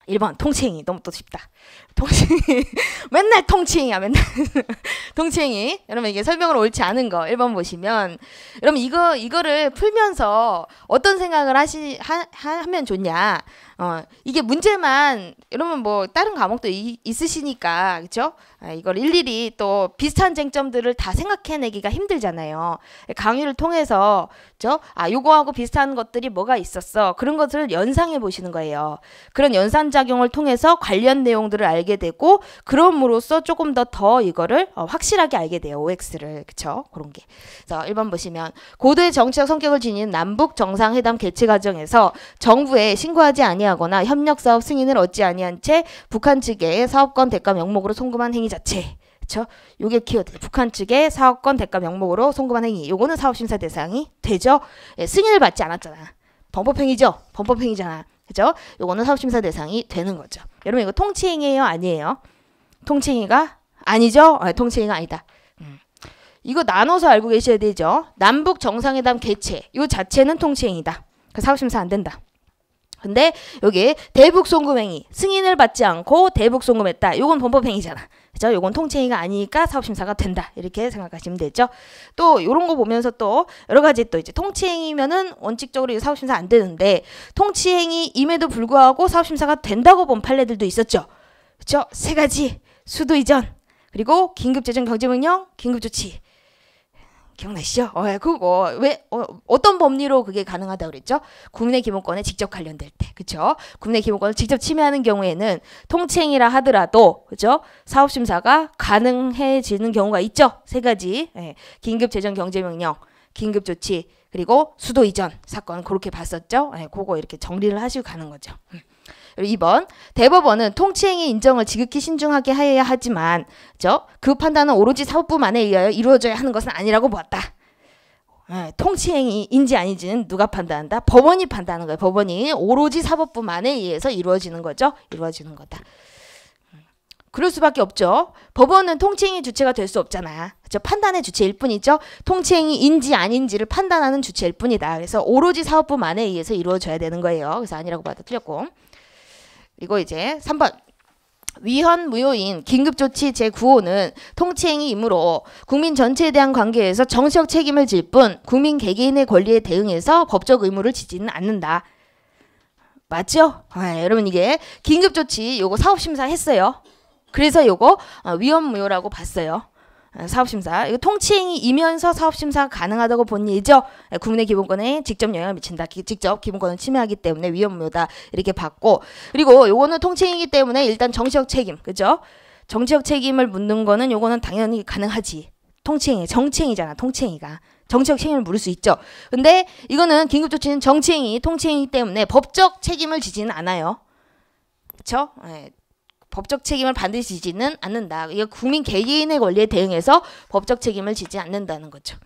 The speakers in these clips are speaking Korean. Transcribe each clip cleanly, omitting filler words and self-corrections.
1번 통치행위. 너무 또 쉽다. 통치행위. 맨날 통치행위야. 맨날 통치행위. 여러분 이게 설명을 옳지 않은 거 1번 보시면 여러분 이거를 풀면서 어떤 생각을 하면 좋냐. 이게 문제만 여러분 뭐 다른 과목도 있으시니까 그쵸? 이걸 일일이 또 비슷한 쟁점들을 다 생각해내기가 힘들잖아요. 강의를 통해서 그쵸? 요거하고 비슷한 것들이 뭐가 있었어. 그런 것을 연상해 보시는 거예요. 그런 연산작용을 통해서 관련 내용들을 알게 되고 그럼으로써 조금 더 이거를 확실하게 알게 돼요. OX를. 그쵸? 그런 게. 그래서 1번 보시면 고도의 정치적 성격을 지닌 남북 정상회담 개최 과정에서 정부에 신고하지 아니하거나 협력사업 승인을 얻지 아니한 채 북한 측에 사업권 대가 명목으로 송금한 행위 자체. 그쵸? 요게 키워드. 북한 측에 사업권 대가 명목으로 송금한 행위. 요거는 사업심사 대상이 되죠? 예, 승인을 받지 않았잖아. 범법행위죠? 범법행위잖아. 그죠? 요거는 사업심사 대상이 되는 거죠. 여러분 이거 통치행위예요? 아니에요? 통치행위가 아니죠? 통치행위가 아니다. 이거 나눠서 알고 계셔야 되죠. 남북 정상회담 개최. 요 자체는 통치행위다. 그 사업심사 안 된다. 근데 여기 대북 송금행위. 승인을 받지 않고 대북 송금했다. 요건 범법행위잖아. 그죠? 요건 통치행위가 아니니까 사업심사가 된다. 이렇게 생각하시면 되죠. 또 요런 거 보면서 또 여러 가지 또 이제 통치행위면은 원칙적으로 사업심사 안 되는데 통치행위임에도 불구하고 사업심사가 된다고 본 판례들도 있었죠. 그죠? 세 가지. 수도 이전. 그리고 긴급재정 경제명령, 긴급조치. 기억나시죠? 그거 왜 어떤 법리로 그게 가능하다고 그랬죠? 국민의 기본권에 직접 관련될 때, 그렇죠? 국민의 기본권을 직접 침해하는 경우에는 통치행위라 하더라도, 그렇죠? 사업심사가 가능해지는 경우가 있죠. 세 가지, 긴급재정경제명령, 긴급조치, 그리고 수도 이전 사건 그렇게 봤었죠. 그거 이렇게 정리를 하시고 가는 거죠. 2번 대법원은 통치행위 인정을 지극히 신중하게 하여야 하지만 그 판단은 오로지 사법부만에 의하여 이루어져야 하는 것은 아니라고 보았다. 통치행위인지 아닌지는 누가 판단한다? 법원이 판단하는 거예요. 법원이 오로지 사법부만에 의해서 이루어지는 거죠. 이루어지는 거다. 그럴 수밖에 없죠. 법원은 통치행위 주체가 될 수 없잖아. 그렇죠? 판단의 주체일 뿐이죠. 통치행위인지 아닌지를 판단하는 주체일 뿐이다. 그래서 오로지 사법부만에 의해서 이루어져야 되는 거예요. 그래서 아니라고 봐도 틀렸고. 그리고 이제 3번 위헌 무효인 긴급조치 제9호는 통치행위이므로 국민 전체에 대한 관계에서 정치적 책임을 질 뿐 국민 개개인의 권리에 대응해서 법적 의무를 지지는 않는다. 맞죠? 여러분 이게 긴급조치 요거 사업심사 했어요. 그래서 요거 위헌 무효라고 봤어요. 사업심사. 이거 통치행위이면서 사업심사가 가능하다고 본 예죠. 국민의 기본권에 직접 영향을 미친다. 직접 기본권을 침해하기 때문에 위헌무효다. 이렇게 봤고 그리고 요거는 통치행위이기 때문에 일단 정치적 책임. 그죠? 정치적 책임을 묻는 거는 요거는 당연히 가능하지. 통치행위. 정치행위잖아. 통치행위가. 정치적 책임을 물을 수 있죠. 근데 이거는 긴급조치는 정치행위, 통치행위이기 때문에 법적 책임을 지지는 않아요. 그쵸? 법적 책임을 반드시 지지는 않는다. 이거 국민 개개인의 권리에 대응해서 법적 책임을 지지 않는다는 거죠.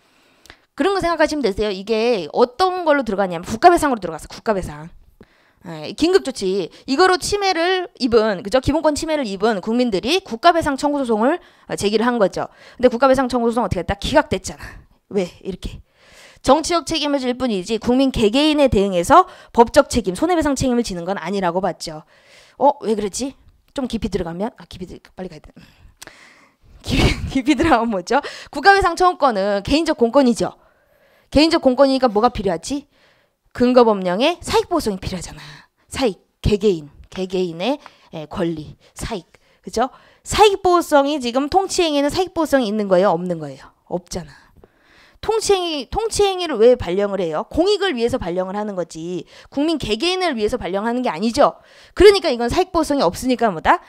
그런 거 생각하시면 되세요. 이게 어떤 걸로 들어가냐면 국가배상으로 들어갔어. 국가배상. 긴급조치. 이거로 침해를 입은, 그죠? 기본권 침해를 입은 국민들이 국가배상 청구 소송을 제기를 한 거죠. 근데 국가배상 청구 소송 어떻게 했다? 기각됐잖아. 왜? 이렇게. 정치적 책임을 질 뿐이지 국민 개개인에 대응해서 법적 책임, 손해배상 책임을 지는 건 아니라고 봤죠. 왜 그랬지? 좀 깊이 들어가면 빨리 가야 돼. 깊이 들어가면 뭐죠? 국가배상 청구권은 개인적 공권이죠. 개인적 공권이니까 뭐가 필요하지? 근거법령에 사익보호성이 필요하잖아. 사익, 개개인의 권리, 사익, 그죠? 사익보호성이 지금 통치행위에는 사익보호성이 있는 거예요? 없는 거예요? 없잖아. 통치행위를 왜 발령을 해요? 공익을 위해서 발령을 하는 거지. 국민 개개인을 위해서 발령하는 게 아니죠. 그러니까 이건 사익보호성이 없으니까 뭐다?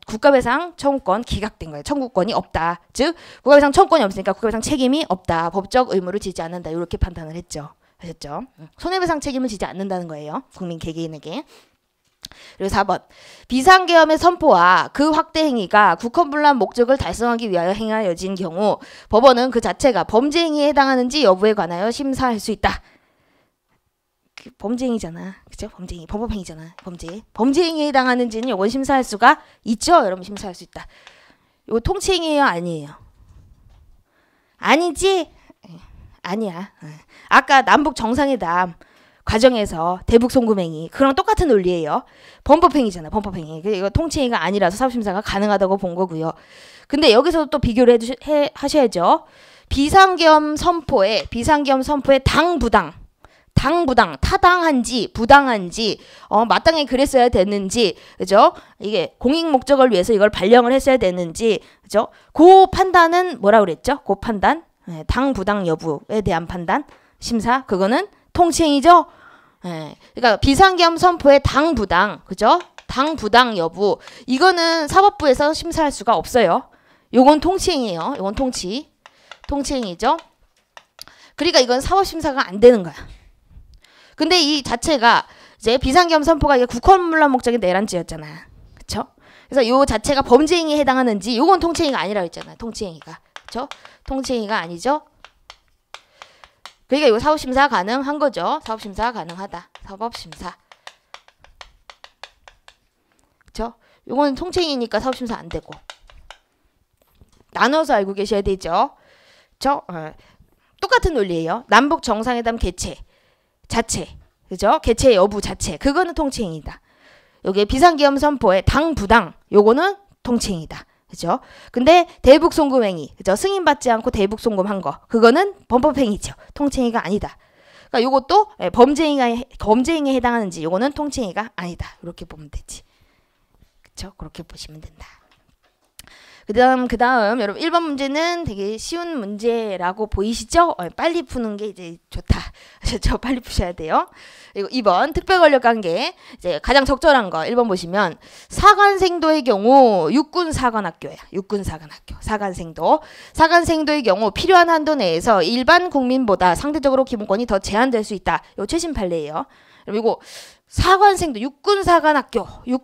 국가배상 청구권 기각된 거예요. 청구권이 없다. 즉 국가배상 청구권이 없으니까 국가배상 책임이 없다. 법적 의무를 지지 않는다. 이렇게 판단을 했죠. 아셨죠? 손해배상 책임을 지지 않는다는 거예요. 국민 개개인에게. 그리고 4번 비상계엄의 선포와 그 확대 행위가 국헌분란 목적을 달성하기 위하여 행하여진 경우 법원은 그 자체가 범죄 행위에 해당하는지 여부에 관하여 심사할 수 있다. 범죄행위잖아. 그죠? 범죄행위. 범법행위잖아. 범죄행위에 해당하는지는 요건 심사할 수가 있죠. 여러분 심사할 수 있다. 이거 통치행위예요? 아니에요? 아니지? 아니야. 아까 남북 정상회담 과정에서 대북 송금행위 그랑 똑같은 논리예요. 범법행위잖아. 범법행위. 이거 통치행위가 아니라서 사법심사가 가능하다고 본 거고요. 근데 여기서 또 비교를 하셔야죠. 비상계엄 선포에 당부당 타당한지 부당한지 마땅히 그랬어야 됐는지 그죠? 이게 공익 목적을 위해서 이걸 발령을 했어야 됐는지 그죠? 그 판단은 뭐라 그랬죠? 그 판단 당 부당 여부에 대한 판단 심사 그거는 통치행위죠. 그러니까 비상계엄 선포의 당 부당 그죠? 당 부당 여부 이거는 사법부에서 심사할 수가 없어요. 요건 통치행위예요. 요건 통치행위죠. 그러니까 이건 사법심사가 안 되는 거야. 근데 이 자체가 이제 비상계엄 선포가 이게 국헌문란 목적의 내란죄였잖아. 그쵸? 그래서 요 자체가 범죄행위에 해당하는지 요건 통치행위가 아니라고 했잖아요. 통치행위가. 그쵸? 통치행위가 아니죠. 그러니까 이거 사법심사 가능한 거죠. 사법심사 가능하다. 사법심사. 그쵸? 요건 통치행위니까 사법심사 안 되고. 나눠서 알고 계셔야 되죠. 똑같은 논리예요. 남북 정상회담 개최 자체, 그죠? 개최 여부 자체, 그거는 통치행위다. 여기 비상계엄 선포의 당 부당, 요거는 통치행위다, 그죠? 근데 대북 송금행위, 그죠? 승인받지 않고 대북 송금한 거, 그거는 범법행위죠. 통치행위가 아니다. 그러니까 요것도 범죄행위에 해당하는지, 요거는 통치행위가 아니다. 이렇게 보면 되지, 그죠? 그렇게 보시면 된다. 그다음 여러분 1번 문제는 되게 쉬운 문제라고 보이시죠? 빨리 푸는 게 이제 좋다. 아셨죠? 빨리 푸셔야 돼요. 그리고 2번 특별 권력 관계 이제 가장 적절한 거 1번 보시면 사관생도의 경우 육군 사관학교야. 육군 사관학교. 사관생도의 경우 필요한 한도 내에서 일반 국민보다 상대적으로 기본권이 더 제한될 수 있다. 요 최신 판례예요. 그리고 사관생도 육군 사관학교의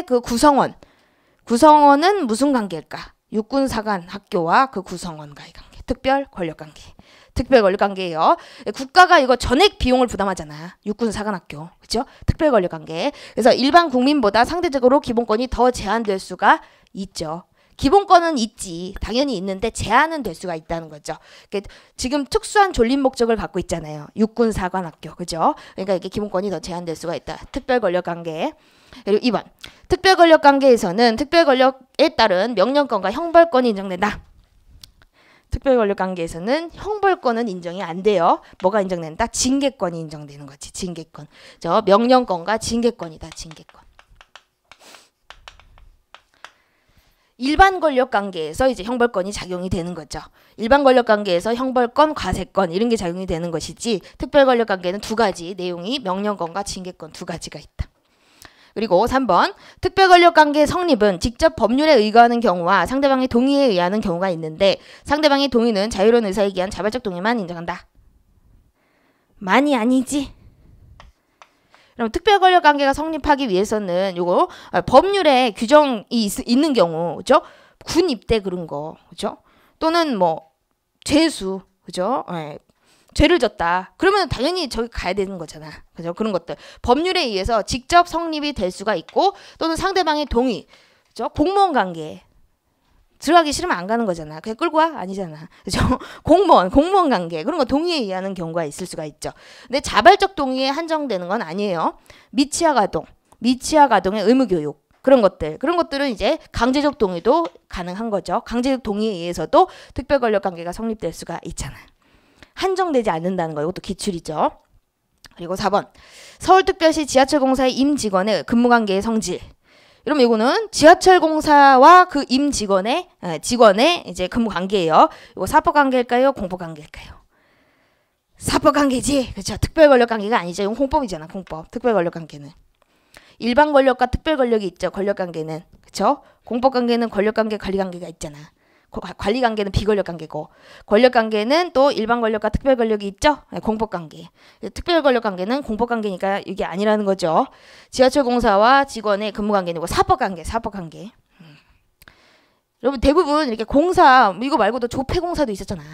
그 구성원은 무슨 관계일까? 육군사관학교와 그 구성원과의 관계. 특별 권력관계예요. 국가가 이거 전액 비용을 부담하잖아. 육군사관학교. 그죠? 특별 권력관계. 그래서 일반 국민보다 상대적으로 기본권이 더 제한될 수가 있죠. 기본권은 있지. 당연히 있는데 제한은 될 수가 있다는 거죠. 지금 특수한 존립 목적을 갖고 있잖아요. 육군사관학교. 그죠? 그러니까 이게 기본권이 더 제한될 수가 있다. 특별 권력관계. 그리고 2번 특별권력관계에서는 특별권력에 따른 명령권과 형벌권이 인정된다. 특별권력관계에서는 형벌권은 인정이 안 돼요. 뭐가 인정된다? 징계권이 인정되는 거지. 징계권. 명령권과 징계권이다. 징계권. 일반 권력관계에서 이제 형벌권이 작용이 되는 거죠. 일반 권력관계에서 형벌권, 과세권 이런 게 작용이 되는 것이지 특별권력관계는 두 가지 내용이 명령권과 징계권 두 가지가 있다. 그리고 3번 특별권력관계 성립은 직접 법률에 의거하는 경우와 상대방의 동의에 의하는 경우가 있는데 상대방의 동의는 자유로운 의사에 기한 자발적 동의만 인정한다. 많이 아니지? 그럼 특별권력관계가 성립하기 위해서는 요거 법률에 규정이 있는 경우, 그죠? 군 입대 그런 거, 그죠? 또는 뭐 죄수, 그죠? 죄를 졌다. 그러면 당연히 저기 가야 되는 거잖아. 그죠? 그런 것들. 법률에 의해서 직접 성립이 될 수가 있고 또는 상대방의 동의. 그죠? 공무원 관계. 들어가기 싫으면 안 가는 거잖아. 그냥 끌고 와? 아니잖아. 그죠? 공무원 관계. 그런 거 동의에 의하는 경우가 있을 수가 있죠. 근데 자발적 동의에 한정되는 건 아니에요. 미취학 아동의 의무 교육. 그런 것들은 이제 강제적 동의도 가능한 거죠. 강제적 동의에 의해서도 특별 권력 관계가 성립될 수가 있잖아. 한정되지 않는다는 거 이것도 기출이죠. 그리고 4번 서울특별시 지하철공사의 임직원의 근무관계의 성질. 그럼 이거는 지하철공사와 그 임직원의 이제 근무관계예요. 이거 사법관계일까요? 공법관계일까요? 사법관계지. 그렇죠. 특별권력관계가 아니죠. 이건 공법이잖아. 공법. 특별권력관계는 일반 권력과 특별권력이 있죠. 권력관계는 그렇죠. 공법관계는 권력관계, 관리관계가 있잖아. 관리관계는 비권력관계고 권력관계는 또 일반 권력과 특별권력이 있죠. 공법관계. 특별권력관계는 공법관계니까 이게 아니라는 거죠. 지하철공사와 직원의 근무관계는 사법관계. 여러분 대부분 이렇게 공사 이거 말고도 조폐공사도 있었잖아.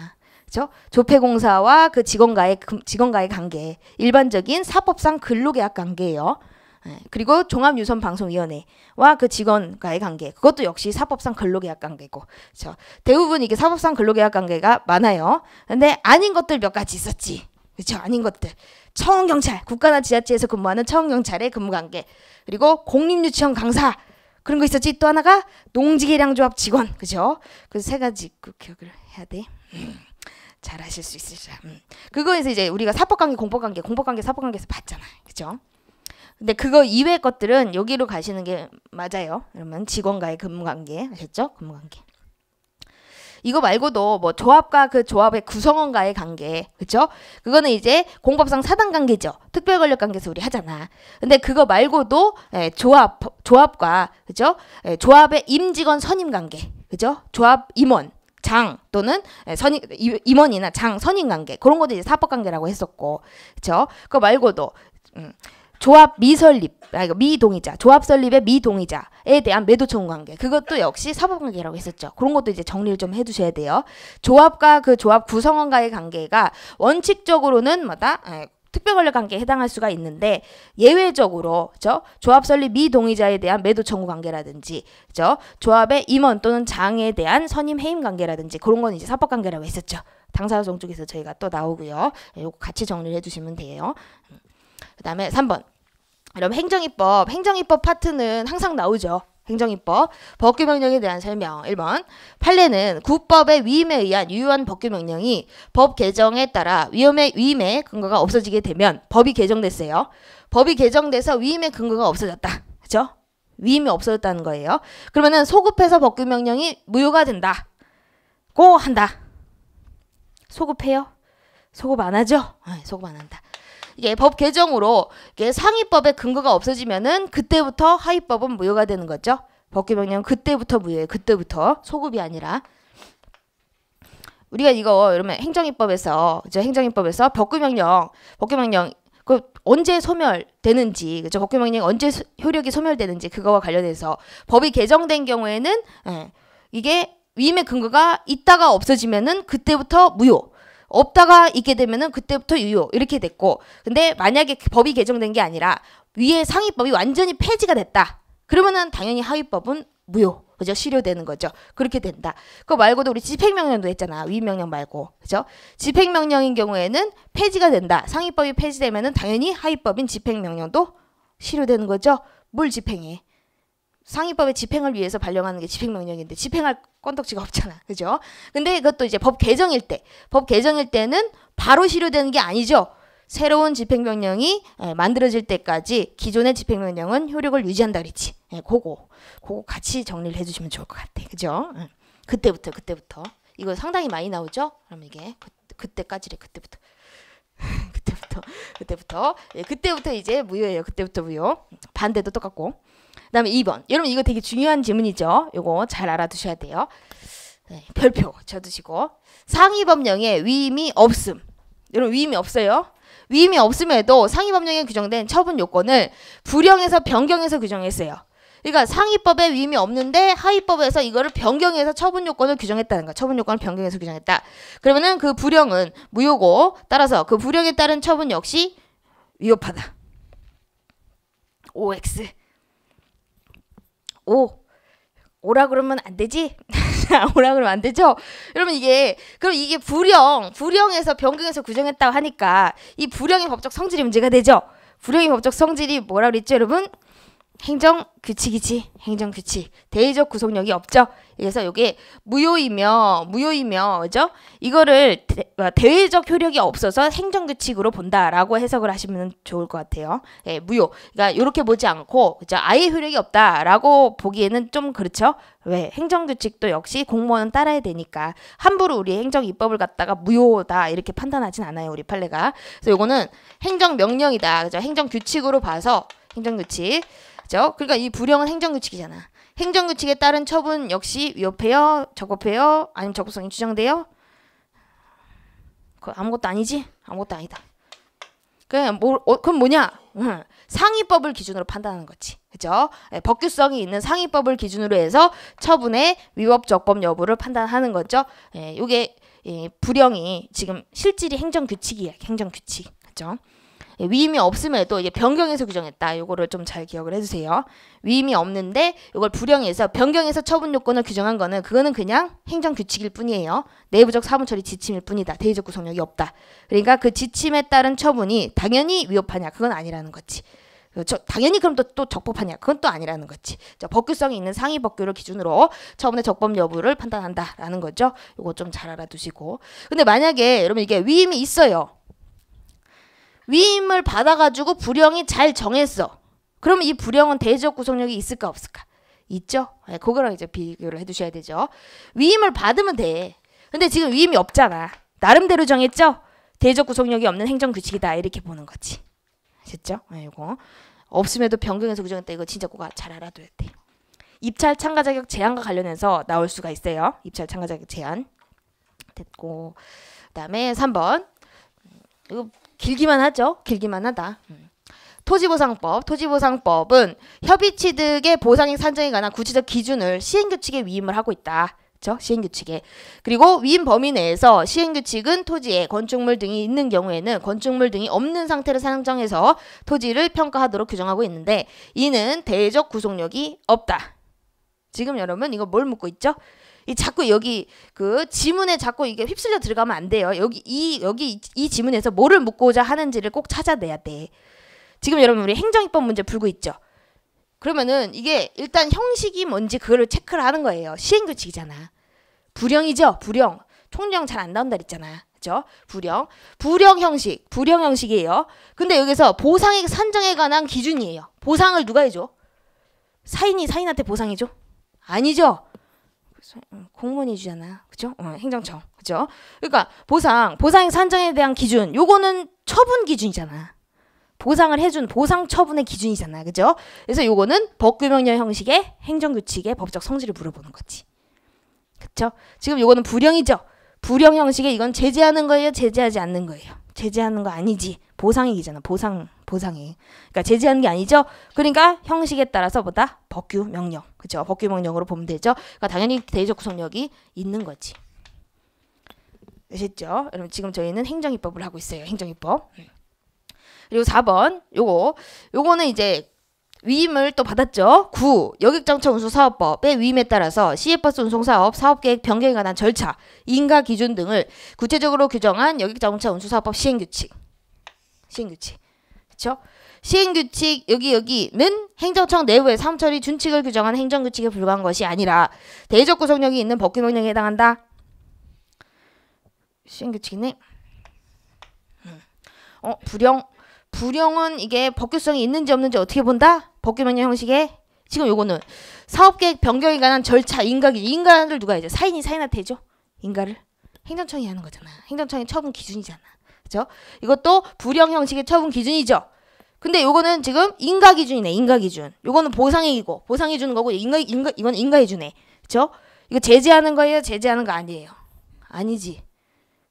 그렇죠? 조폐공사와 그 직원과의 관계 일반적인 사법상 근로계약 관계예요. 그리고 종합유선방송위원회와 그 직원과의 관계 그것도 역시 사법상 근로계약 관계고 그렇죠? 대부분 이게 사법상 근로계약 관계가 많아요. 근데 아닌 것들 몇 가지 있었지. 그렇죠? 아닌 것들. 청원경찰, 국가나 지자체에서 근무하는 청원경찰의 근무관계. 그리고 공립유치원 강사. 그런 거 있었지. 또 하나가 농지계량조합 직원. 그죠? 그 세 가지 꼭 기억을 해야 돼. 잘 하실 수 있으시라. 그거에서 이제 우리가 사법관계, 공법관계, 사법관계에서 봤잖아요. 그죠? 근데 그거 이외의 것들은 여기로 가시는 게 맞아요. 그러면 직원과의 근무관계. 아셨죠? 근무관계. 이거 말고도 뭐 조합과 그 조합의 구성원과의 관계, 그죠? 그거는 이제 공법상 사당 관계죠. 특별 권력 관계에서 우리 하잖아. 근데 그거 말고도 조합과 그죠? 조합의 임직원 선임 관계, 그죠? 조합 임원, 장 또는 임원이나 장 선임 관계 그런 것도 이제 사법 관계라고 했었고, 그죠? 그거 말고도 조합 미설립, 미동의자, 조합 설립의 미동의자에 대한 매도 청구 관계. 그것도 역시 사법 관계라고 했었죠. 그런 것도 이제 정리를 좀 해두셔야 돼요. 조합과 그 조합 구성원과의 관계가 원칙적으로는 특별 권력 관계에 해당할 수가 있는데 예외적으로 그죠? 조합 설립 미동의자에 대한 매도 청구 관계라든지 그죠? 조합의 임원 또는 장에 대한 선임 해임 관계라든지 그런 건 이제 사법 관계라고 했었죠. 당사자성 쪽에서 저희가 또 나오고요. 이거 같이 정리를 해두시면 돼요. 그 다음에 3번. 그럼 행정입법 파트는 항상 나오죠. 행정입법, 법규명령에 대한 설명. 1번. 판례는 국법의 위임에 의한 유효한 법규명령이 법 개정에 따라 위임의 근거가 없어지게 되면 법이 개정됐어요. 법이 개정돼서 위임의 근거가 없어졌다. 그죠? 위임이 없어졌다는 거예요. 그러면은 소급해서 법규명령이 무효가 된다. 고 한다. 소급해요? 소급 안 하죠? 소급 안 한다. 이게 법 개정으로 이게 상위법의 근거가 없어지면은 그때부터 하위법은 무효가 되는 거죠. 법규명령 그때부터 무효예요. 그때부터 소급이 아니라. 우리가 이거 이러면 행정입법에서 그죠? 행정입법에서 법규명령 그 언제 소멸되는지 그죠? 법규명령이 언제 효력이 소멸되는지 그거와 관련해서 법이 개정된 경우에는 이게 위임의 근거가 있다가 없어지면은 그때부터 무효. 없다가 있게 되면은 그때부터 유효 이렇게 됐고, 근데 만약에 법이 개정된 게 아니라 위에 상위법이 완전히 폐지가 됐다 그러면은 당연히 하위법은 무효, 그죠? 실효되는 거죠. 그렇게 된다. 그거 말고도 우리 집행명령도 했잖아. 위임명령 말고, 그죠? 집행명령인 경우에는 폐지가 된다. 상위법이 폐지되면은 당연히 하위법인 집행명령도 실효되는 거죠. 뭘 집행해? 상위법의 집행을 위해서 발령하는 게 집행명령인데 집행할 건덕지가 없잖아. 그죠? 근데 이것도 이제 법 개정일 때는 바로 실효되는 게 아니죠. 새로운 집행명령이 만들어질 때까지 기존의 집행명령은 효력을 유지한다 그랬지. 그거 같이 정리를 해주시면 좋을 것 같아. 그죠? 그때부터. 이거 상당히 많이 나오죠? 그럼 이게 그때까지래. 그때부터 이제 무효예요. 그때부터 무효. 반대도 똑같고. 그 다음에 2번. 여러분 이거 되게 중요한 질문이죠. 요거 잘 알아두셔야 돼요. 별표 쳐두시고. 상위법령에 위임이 없음. 여러분 위임이 없어요. 위임이 없음에도 상위법령에 규정된 처분 요건을 불형에서 변경해서 규정했어요. 그러니까 상위법에 위임이 없는데 하위법에서 이거를 변경해서 처분 요건을 규정했다는 거야. 처분 요건을 변경해서 규정했다. 그러면은 그 불형은 무효고 따라서 그 불형에 따른 처분 역시 위법하다. OX. 오라 그러면 안 되지? 오라 그러면 안 되죠? 여러분 그럼 이게 불형에서 변경해서 규정했다고 하니까 이 불형의 법적 성질이 문제가 되죠? 불형의 법적 성질이 뭐라 그랬죠, 여러분? 행정규칙이지. 행정규칙. 대의적 구속력이 없죠. 그래서 이게 무효이며 그죠? 이거를 대외적 효력이 없어서 행정규칙으로 본다라고 해석을 하시면 좋을 것 같아요. 무효. 그러니까 이렇게 보지 않고 그죠? 아예 효력이 없다라고 보기에는 좀 그렇죠. 왜? 행정규칙도 역시 공무원은 따라야 되니까 함부로 우리 행정입법을 갖다가 무효다 이렇게 판단하진 않아요. 우리 판례가. 그래서 이거는 행정명령이다. 그죠? 행정규칙으로 봐서 행정규칙. 그죠? 그러니까 이 불형은 행정규칙이잖아. 행정규칙에 따른 처분 역시 위법해요? 적법해요? 아니면 적법성이 추정돼요? 그거 아무것도 아니지? 아무것도 아니다. 그럼 뭐냐? 상위법을 기준으로 판단하는 거지. 그죠? 법규성이 있는 상위법을 기준으로 해서 처분의 위법 적법 여부를 판단하는 거죠. 요게 불형이 지금 실질이 행정규칙이야. 행정규칙. 그죠? 위임이 없음에도 이게 변경해서 규정했다. 요거를 좀 잘 기억을 해주세요. 위임이 없는데 이걸 불용해서 변경해서 처분 요건을 규정한 거는 그거는 그냥 행정규칙일 뿐이에요. 내부적 사무처리 지침일 뿐이다. 대의적 구속력이 없다. 그러니까 그 지침에 따른 처분이 당연히 위법하냐? 그건 아니라는 거지. 당연히 그럼 또 적법하냐? 그건 또 아니라는 거지. 법규성이 있는 상위 법규를 기준으로 처분의 적법 여부를 판단한다라는 거죠. 이거 좀 잘 알아두시고. 근데 만약에 여러분 이게 위임이 있어요. 위임을 받아가지고 불용이 잘 정했어. 그러면 이 불용은 대의적 구속력이 있을까 없을까? 있죠. 네, 그거랑 이제 비교를 해두셔야 되죠. 위임을 받으면 돼. 근데 지금 위임이 없잖아. 나름대로 정했죠. 대의적 구속력이 없는 행정규칙이다. 이렇게 보는 거지. 아셨죠? 이거 없음에도 변경해서 규정했다. 이거 진짜 꼭 잘 알아둬야 돼. 입찰 참가 자격 제한과 관련해서 나올 수가 있어요. 입찰 참가 자격 제한 됐고, 그다음에 3번 이거 길기만 하죠. 길기만 하다. 토지보상법. 토지보상법은 협의취득의 보상액 산정에 관한 구체적 기준을 시행규칙에 위임을 하고 있다. 그렇죠? 시행규칙에. 그리고 위임 범위 내에서 시행규칙은 토지에 건축물 등이 있는 경우에는 건축물 등이 없는 상태를 산정해서 토지를 평가하도록 규정하고 있는데 이는 대의적 구속력이 없다. 지금 여러분 이거 뭘 묻고 있죠? 이 자꾸 여기 그 지문에 자꾸 이게 휩쓸려 들어가면 안 돼요. 여기 이 지문에서 뭐를 묻고자 하는지를 꼭 찾아내야 돼. 지금 여러분 우리 행정입법 문제 풀고 있죠? 그러면은 이게 일단 형식이 뭔지 그거를 체크를 하는 거예요. 시행규칙이잖아. 불용이죠? 불용. 총령 잘 안 나온다 그랬잖아. 그죠? 불용 형식이에요. 근데 여기서 보상액 산정에 관한 기준이에요. 보상을 누가 해줘? 사인한테 보상해줘? 아니죠? 공무원이 주잖아. 그죠? 행정청. 그죠? 그러니까 보상액 산정에 대한 기준. 요거는 처분 기준이잖아. 보상을 해준 보상 처분의 기준이잖아. 그죠? 그래서 요거는 법규명령 형식의 행정규칙의 법적 성질을 물어보는 거지. 그쵸? 지금 요거는 불용이죠? 불용 형식에 이건 제재하는 거예요? 제재하지 않는 거예요? 제재하는 거 아니지. 보상액이잖아. 보상액. 그러니까 제재하는 게 아니죠? 그러니까 형식에 따라서 보다 법규명령. 그죠? 법규명령으로 보면 되죠? 그러니까 당연히 대의적 구속력이 있는 거지. 아셨죠? 여러분 지금 저희는 행정입법을 하고 있어요. 행정입법. 그리고 4번 요거는 이제 위임을 또 받았죠. 9. 여객자동차 운수사업법의 위임에 따라서 시외버스 운송사업 사업계획 변경에 관한 절차, 인가 기준 등을 구체적으로 규정한 여객자동차 운수사업법 시행규칙. 그렇죠? 시행규칙 여기는 행정청 내부의 사무처리 준칙을 규정한 행정규칙에 불과한 것이 아니라 대의적 구속력이 있는 법규명령에 해당한다. 시행규칙이네. 불용은 이게 법규성이 있는지 없는지 어떻게 본다? 법규명령 형식에 지금 요거는 사업계획 변경에 관한 절차, 인가를 누가 해줘? 사인한테 해줘? 인가를? 행정청이 하는 거잖아. 행정청의 처분 기준이잖아. 그죠? 이것도 불용 형식의 처분 기준이죠. 근데 요거는 지금 인가 기준이네. 인가 기준. 요거는 보상액이고 보상해 주는 거고 이건 인가해 주네. 그죠? 이거 제재하는 거예요? 제재하는 거 아니에요. 아니지.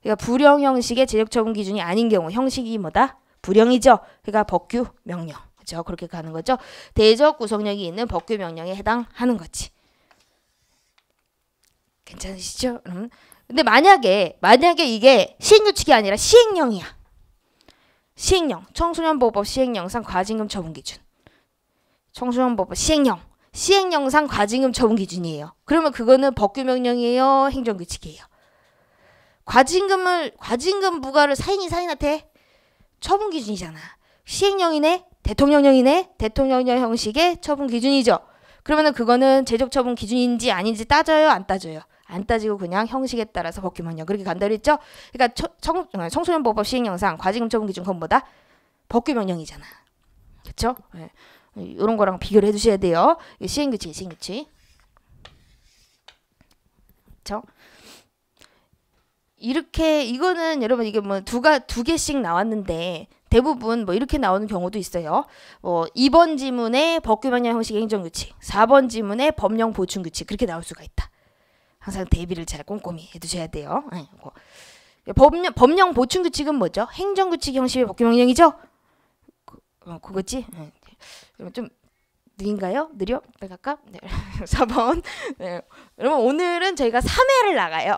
그러니까 불용 형식의 제적 처분 기준이 아닌 경우 형식이 뭐다? 불용이죠. 그러니까 법규 명령. 그죠? 그렇게 가는 거죠. 대의적 구속력이 있는 법규 명령에 해당하는 거지. 괜찮으시죠? 근데 만약에 이게 시행규칙이 아니라 시행령이야. 시행령. 청소년보호법 시행령상 과징금 처분 기준. 청소년보호법 시행령상 과징금 처분 기준이에요. 그러면 그거는 법규 명령이에요? 행정규칙이에요? 과징금 부과를 사인한테 처분 기준이잖아. 시행령이네? 대통령령이네? 대통령령 형식의 처분 기준이죠. 그러면은 그거는 제적 처분 기준인지 아닌지 따져요? 안 따져요? 안 따지고 그냥 형식에 따라서 법규명령 그렇게 간다 그랬죠? 그러니까 청소년보호법 시행령상 과징금 처분 기준 그건 뭐다? 법규명령이잖아. 그쵸? 네. 이런 거랑 비교를 해주셔야 돼요. 시행규칙. 그쵸? 이렇게 이거는 여러분 이게 뭐 두 개씩 나왔는데 대부분 뭐 이렇게 나오는 경우도 있어요. 2번 지문에 법규명령 형식의 행정규칙, 4번 지문에 법령 보충규칙 그렇게 나올 수가 있다. 항상 대비를 잘 꼼꼼히 해두셔야 돼요. 법령 보충규칙은 뭐죠? 행정규칙 형식의 법규명령이죠? 그거지? 좀 느린가요? 느려? 빨리 갈까? 네. 4번. 네. 여러분 오늘은 저희가 3회를 나가요.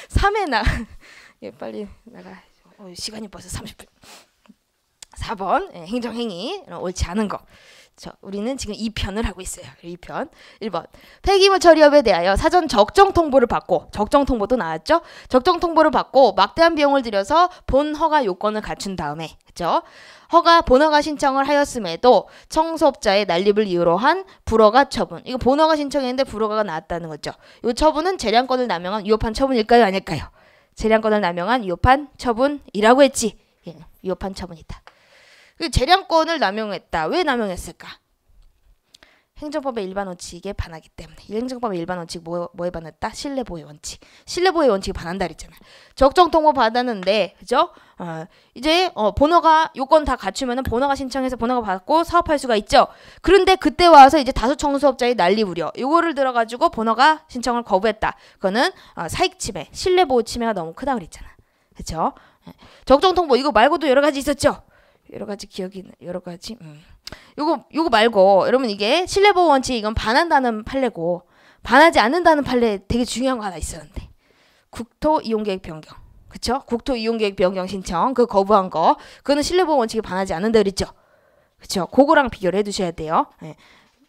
3회 빨리 나가. 시간이 벌써 30분. 4번 행정행위 옳지 않은 거. 우리는 지금 2편을 하고 있어요. 2편. 1번. 폐기물 처리업에 대하여 사전 적정 통보를 받고, 적정 통보도 나왔죠? 적정 통보를 받고 막대한 비용을 들여서 본 허가 요건을 갖춘 다음에, 그죠? 본허가 신청을 하였음에도 청소업자의 난립을 이유로 한 불허가 처분. 이거 본허가 신청했는데 불허가가 나왔다는 거죠. 이 처분은 재량권을 남용한 위법한 처분일까요? 아닐까요? 재량권을 남용한 위법한 처분이라고 했지. 예, 위법한 처분이다. 재량권을 남용했다. 왜 남용했을까? 행정법의 일반 원칙에 반하기 때문에. 행정법의 일반 원칙 뭐에 반했다? 신뢰보호 원칙. 신뢰보호 원칙에 반한다 그랬잖아. 적정 통보 받았는데, 그죠? 이제 본허가 요건 다 갖추면은 본허가 신청해서 본허가 받고 사업할 수가 있죠. 그런데 그때 와서 이제 다수 청소업자의 난리 우려. 요거를 들어가지고 본허가 신청을 거부했다. 그거는 사익 침해, 신뢰보호 침해가 너무 크다 그랬잖아. 그죠? 적정 통보 이거 말고도 여러 가지 있었죠. 여러 가지 기억이 여러 가지. 요거 말고 여러분 이게 신뢰보호 원칙 이건 반한다는 판례고 반하지 않는다는 판례 되게 중요한 거 하나 있었는데 국토 이용계획 변경. 그쵸? 국토 이용계획 변경 신청 그 거부한 거 그거는 신뢰보호 원칙에 반하지 않는다 그랬죠. 그쵸? 그거랑 비교를 해두셔야 돼요. 네.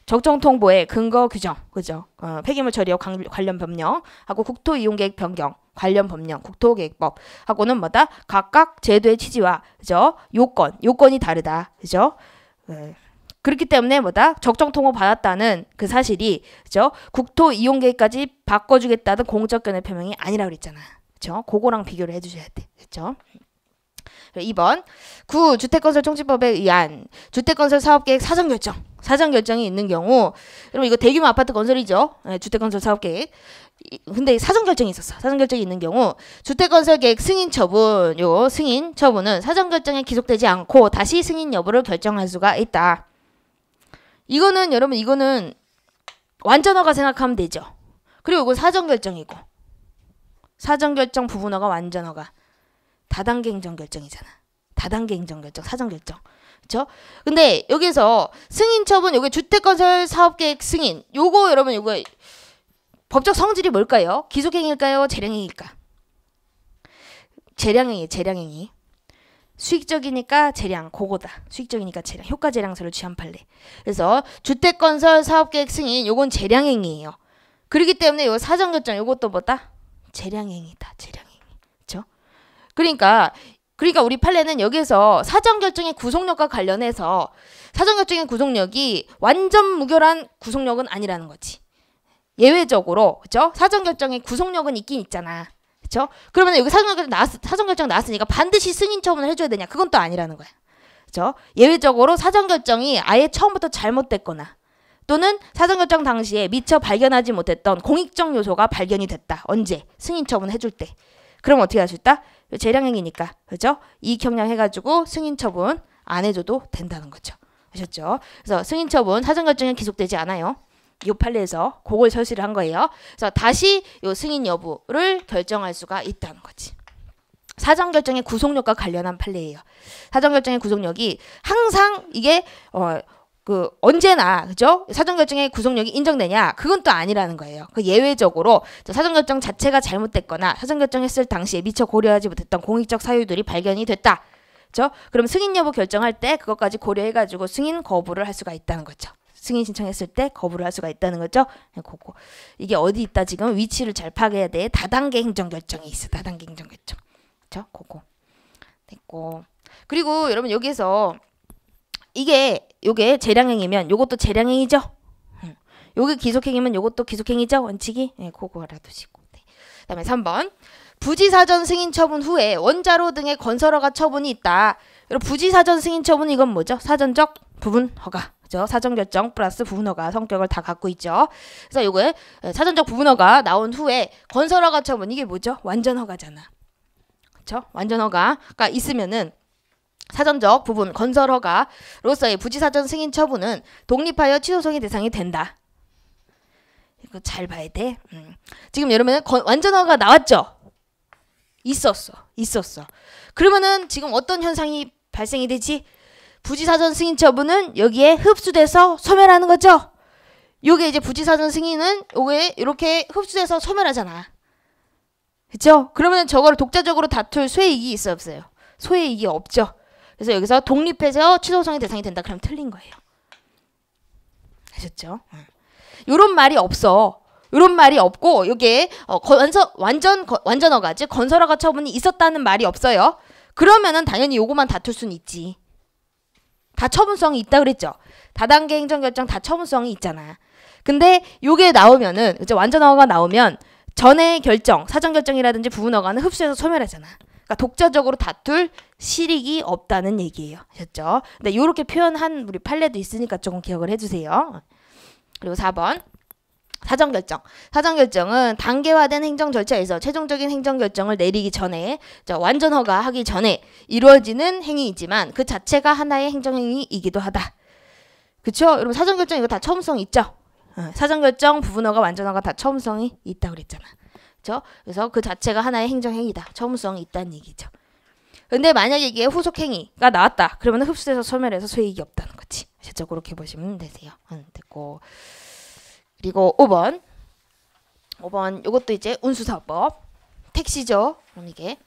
적정 통보의 근거 규정, 그죠? 폐기물 처리업 관련 법령하고 국토 이용계획 변경 관련 법령, 국토계획법 하고는 뭐다? 각각 제도의 취지와 그죠? 요건이 다르다, 그죠? 그렇기 때문에 뭐다? 적정 통보 받았다는 그 사실이 그죠? 국토 이용계획까지 바꿔주겠다는 공적 견해 표명이 아니라 그랬잖아, 그죠? 그거랑 비교를 해주셔야 돼, 그죠? 2번 주택건설총칙법에 의한 주택건설 사업계획 사전결정이 있는 경우 여러분 이거 대규모 아파트 건설이죠. 네, 주택건설 사업계획. 근데 사전결정이 있었어. 사전결정이 있는 경우 주택건설계획 승인 처분은 사전결정에 기속되지 않고 다시 승인 여부를 결정할 수가 있다. 이거는 완전허가 생각하면 되죠. 그리고 이거 사전결정이고 사전결정 부분허가 완전허가 다단계 행정결정이잖아. 다단계 행정결정, 사전결정. 그쵸? 근데 여기서 승인 처분, 요게 주택건설 사업계획 승인. 요거 여러분 요거 법적 성질이 뭘까요? 기속행위일까요? 재량행위일까? 재량행위. 수익적이니까 재량, 그거다. 수익적이니까 재량, 효과재량서를 취한 판례. 그래서 주택건설 사업계획 승인, 요건 재량행위예요. 그렇기 때문에 요 사전결정, 요것도 뭐다? 재량행위다. 재량행위. 그쵸? 그러니까 우리 판례는 여기서 사전결정의 구속력과 관련해서 사전결정의 구속력이 완전 무결한 구속력은 아니라는 거지. 예외적으로, 그죠? 사전결정의 구속력은 있긴 있잖아. 그쵸? 그러면 여기 사전결정 나왔으니까 반드시 승인 처분을 해줘야 되냐? 그건 또 아니라는 거야. 그죠? 예외적으로 사전결정이 아예 처음부터 잘못됐거나 또는 사전결정 당시에 미처 발견하지 못했던 공익적 요소가 발견이 됐다. 언제? 승인 처분 해줄 때. 그럼 어떻게 할 수 있다? 재량행위니까, 그죠? 이익형량 해가지고 승인 처분 안 해줘도 된다는 거죠. 아셨죠? 그래서 승인 처분 사전결정에 기속되지 않아요. 이 판례에서 그걸 설시를 한 거예요. 그래서 다시 이 승인 여부를 결정할 수가 있다는 거지. 사전결정의 구속력과 관련한 판례예요. 사전결정의 구속력이 항상 이게 언제나 그죠? 사전결정의 구속력이 인정되냐? 그건 또 아니라는 거예요. 그 예외적으로 사전결정 자체가 잘못됐거나 사전결정했을 당시에 미처 고려하지 못했던 공익적 사유들이 발견이 됐다. 그죠? 그럼 승인 여부 결정할 때 그것까지 고려해가지고 승인 거부를 할 수가 있다는 거죠. 승인 신청했을 때 거부를 할 수가 있다는 거죠. 그거. 이게 어디 있다 지금 위치를 잘 파악해야 돼. 다단계 행정결정이 있어. 다단계 행정결정. 그죠? 그거. 됐고. 그리고 여러분 여기서 요게 재량행위면 요것도 재량행위죠. 요게 기속행위면 요것도 기속행위죠. 원칙이. 네, 그거 알아두시고. 네. 그다음에 3번. 부지사전 승인 처분 후에 원자로 등의 건설허가 처분이 있다. 여러분 부지사전 승인 처분 이건 뭐죠? 사전적 부분허가. 그죠? 사전결정 플러스 부분허가 성격을 다 갖고 있죠. 그래서 요게 사전적 부분허가 나온 후에 건설허가 처분 이게 뭐죠? 완전허가잖아. 그렇죠? 완전허가가 있으면은 사전적 부분 건설허가로서의 부지사전 승인 처분은 독립하여 취소성의 대상이 된다. 이거 잘 봐야 돼. 지금 여러분 완전허가 나왔죠? 있었어. 그러면은 지금 어떤 현상이 발생이 되지? 부지사전 승인 처분은 여기에 흡수돼서 소멸하는 거죠? 요게 이제 부지사전 승인은 요게 이렇게 흡수돼서 소멸하잖아. 그쵸? 그러면 저거를 독자적으로 다툴 수혜이익이 있어 없어요? 소의 이익이 없죠. 그래서 여기서 독립해서 취소소송의 대상이 된다. 그러면 틀린 거예요. 아셨죠? 요런 말이 없어. 요런 말이 없고 요게 완전허가 즉 건설허가 처분이 있었다는 말이 없어요. 그러면은 당연히 요거만 다툴 수는 있지. 다 처분성이 있다 그랬죠. 다단계 행정결정 다 처분성이 있잖아. 근데 요게 나오면은 이제 완전허가가 나오면 전의 결정, 사전결정이라든지 부분허가는 흡수해서 소멸하잖아. 그러니까 독자적으로 다툴 실익이 없다는 얘기예요. 아셨죠? 근데 요렇게 표현한 우리 판례도 있으니까 조금 기억을 해주세요. 그리고 4번 사전결정. 사전결정은 단계화된 행정 절차에서 최종적인 행정결정을 내리기 전에 완전허가 하기 전에 이루어지는 행위이지만 그 자체가 하나의 행정행위이기도 하다. 그쵸? 여러분 사전결정 이거 다 처음성이 있죠? 사전결정, 부분허가, 완전허가 다 처음성이 있다 그랬잖아. 그쵸? 그래서 그 자체가 하나의 행정행위다. 처음성이 있다는 얘기죠. 근데 만약에 이게 후속행위가 나왔다. 그러면 흡수해서 소멸해서 소이익이 없다는 거지. 아셨죠? 그렇게 보시면 되세요. 됐고. 그리고 5번 요것도 이제 운수사업법 택시죠. 그럼 이게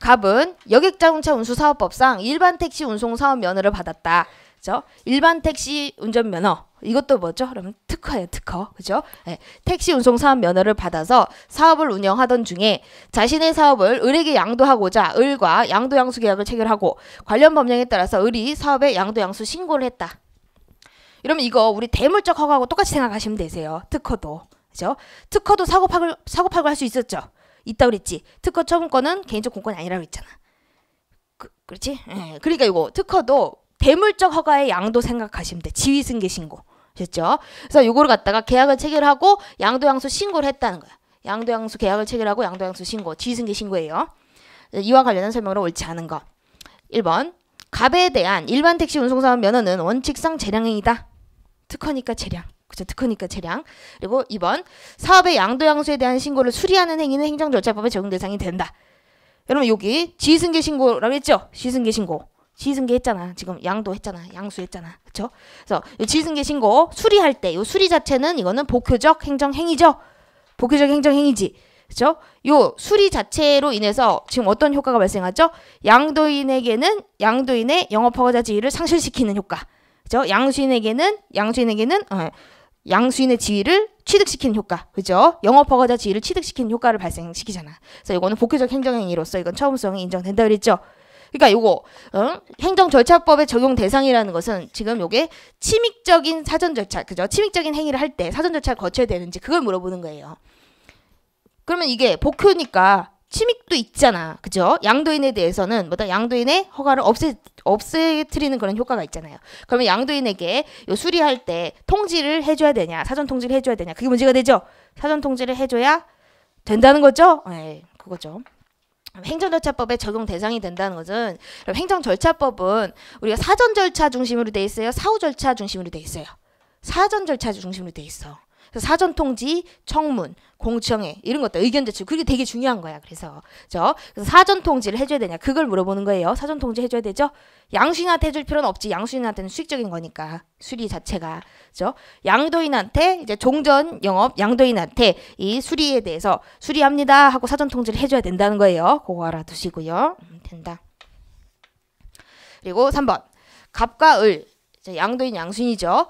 갑은 여객자동차 운수사업법상 일반 택시 운송 사업 면허를 받았다. 그죠? 일반 택시 운전 면허 이것도 뭐죠? 그러면 특허예요. 특허. 그죠? 네. 택시 운송 사업 면허를 받아서 사업을 운영하던 중에 자신의 사업을 을에게 양도하고자 을과 양도 양수 계약을 체결하고 관련 법령에 따라서 을이 사업에 양도 양수 신고를 했다. 이러면 이거 우리 대물적 허가하고 똑같이 생각하시면 되세요. 특허도. 그죠? 특허도 사고팔고 할 수 있었죠. 있다 그랬지. 특허 처분권은 개인적 공권이 아니라고 했잖아. 그렇지? 예. 그러니까 이거 특허도 대물적 허가의 양도 생각하시면 돼. 지위승계 신고. 아셨죠? 그래서 요거를 갖다가 계약을 체결하고 양도 양수 신고를 했다는 거야. 양도 양수 계약을 체결하고 양도 양수 신고. 지위승계 신고예요. 이와 관련한 설명으로 옳지 않은 거. 1번. 갑에 대한 일반 택시 운송사업 면허는 원칙상 재량행위다. 특허니까 재량. 그죠? 특허니까 재량. 그리고 2번. 사업의 양도 양수에 대한 신고를 수리하는 행위는 행정절차법의 적용 대상이 된다. 여러분 여기 지위승계 신고라고 했죠? 지위승계 신고. 지위승계 했잖아. 지금 양도 했잖아. 양수 했잖아. 그쵸? 그래서 지위승계 신고 수리할 때 요 수리 자체는 이거는 복효적 행정행위죠. 복효적 행정행위지. 그죠? 요 수리 자체로 인해서 지금 어떤 효과가 발생하죠? 양도인에게는 양도인의 영업허가자 지위를 상실시키는 효과. 그죠? 양수인의 지위를 취득시키는 효과. 그죠? 영업허가자 지위를 취득시키는 효과를 발생시키잖아. 그래서 이거는 복효적 행정행위로서 이건 처음성이 인정된다 그랬죠? 그러니까 요거 행정절차법의 적용 대상이라는 것은 지금 요게 침익적인 사전절차, 그죠? 침익적인 행위를 할 때 사전절차를 거쳐야 되는지 그걸 물어보는 거예요. 그러면 이게 복효니까 침익도 있잖아. 그죠? 양도인에 대해서는 양도인의 허가를 없애트리는 그런 효과가 있잖아요. 그러면 양도인에게 요 수리할 때 통지를 해줘야 되냐, 사전 통지를 해줘야 되냐, 그게 문제가 되죠. 사전 통지를 해줘야 된다는 거죠. 네, 그거죠. 행정절차법에 적용 대상이 된다는 것은 행정절차법은 우리가 사전절차 중심으로 돼 있어요. 사후절차 중심으로 돼 있어요. 사전절차 중심으로 돼 있어. 그래서 사전통지, 청문, 공청회 이런 것들 의견 제출 그게 되게 중요한 거야. 그래서 사전통지를 해줘야 되냐 그걸 물어보는 거예요. 사전통지 해줘야 되죠. 양수인한테 해줄 필요는 없지. 양수인한테는 수익적인 거니까 수리 자체가. 그죠? 양도인한테 이제 종전 영업 양도인한테 이 수리에 대해서 수리합니다 하고 사전통지를 해줘야 된다는 거예요. 그거 알아두시고요. 된다. 그리고 3번 갑과 을 양도인 양수인이죠.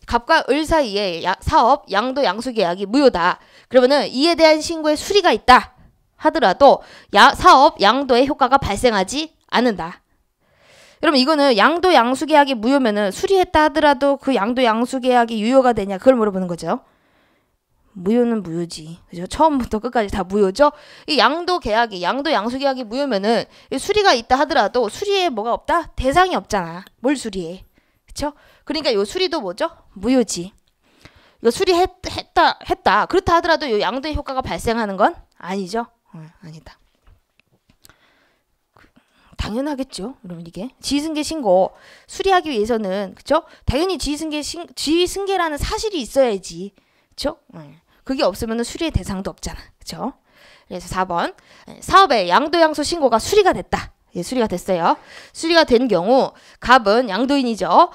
갑과 을 사이에 사업 양도 양수 계약이 무효다. 그러면은 이에 대한 신고에 수리가 있다 하더라도 사업 양도의 효과가 발생하지 않는다. 여러분 이거는 양도 양수 계약이 무효면은 수리했다 하더라도 그 양도 양수 계약이 유효가 되냐 그걸 물어보는 거죠. 무효는 무효지. 그죠? 처음부터 끝까지 다 무효죠. 이 양도 양수 계약이 무효면은 수리가 있다 하더라도 수리에 뭐가 없다? 대상이 없잖아. 뭘 수리해? 그쵸? 그러니까 요 수리도 뭐죠? 무효지. 이거 수리했다. 그렇다 하더라도 요 양도의 효과가 발생하는 건 아니죠? 아니다. 당연하겠죠. 그러면 이게 지위승계 신고 수리하기 위해서는 그쵸? 당연히 지위승계라는 사실이 있어야지. 그쵸? 그게 없으면 수리의 대상도 없잖아. 그쵸? 그래서 4번 사업의 양도 양수 신고가 수리가 됐다. 예, 수리가 됐어요. 수리가 된 경우 갑은 양도인이죠.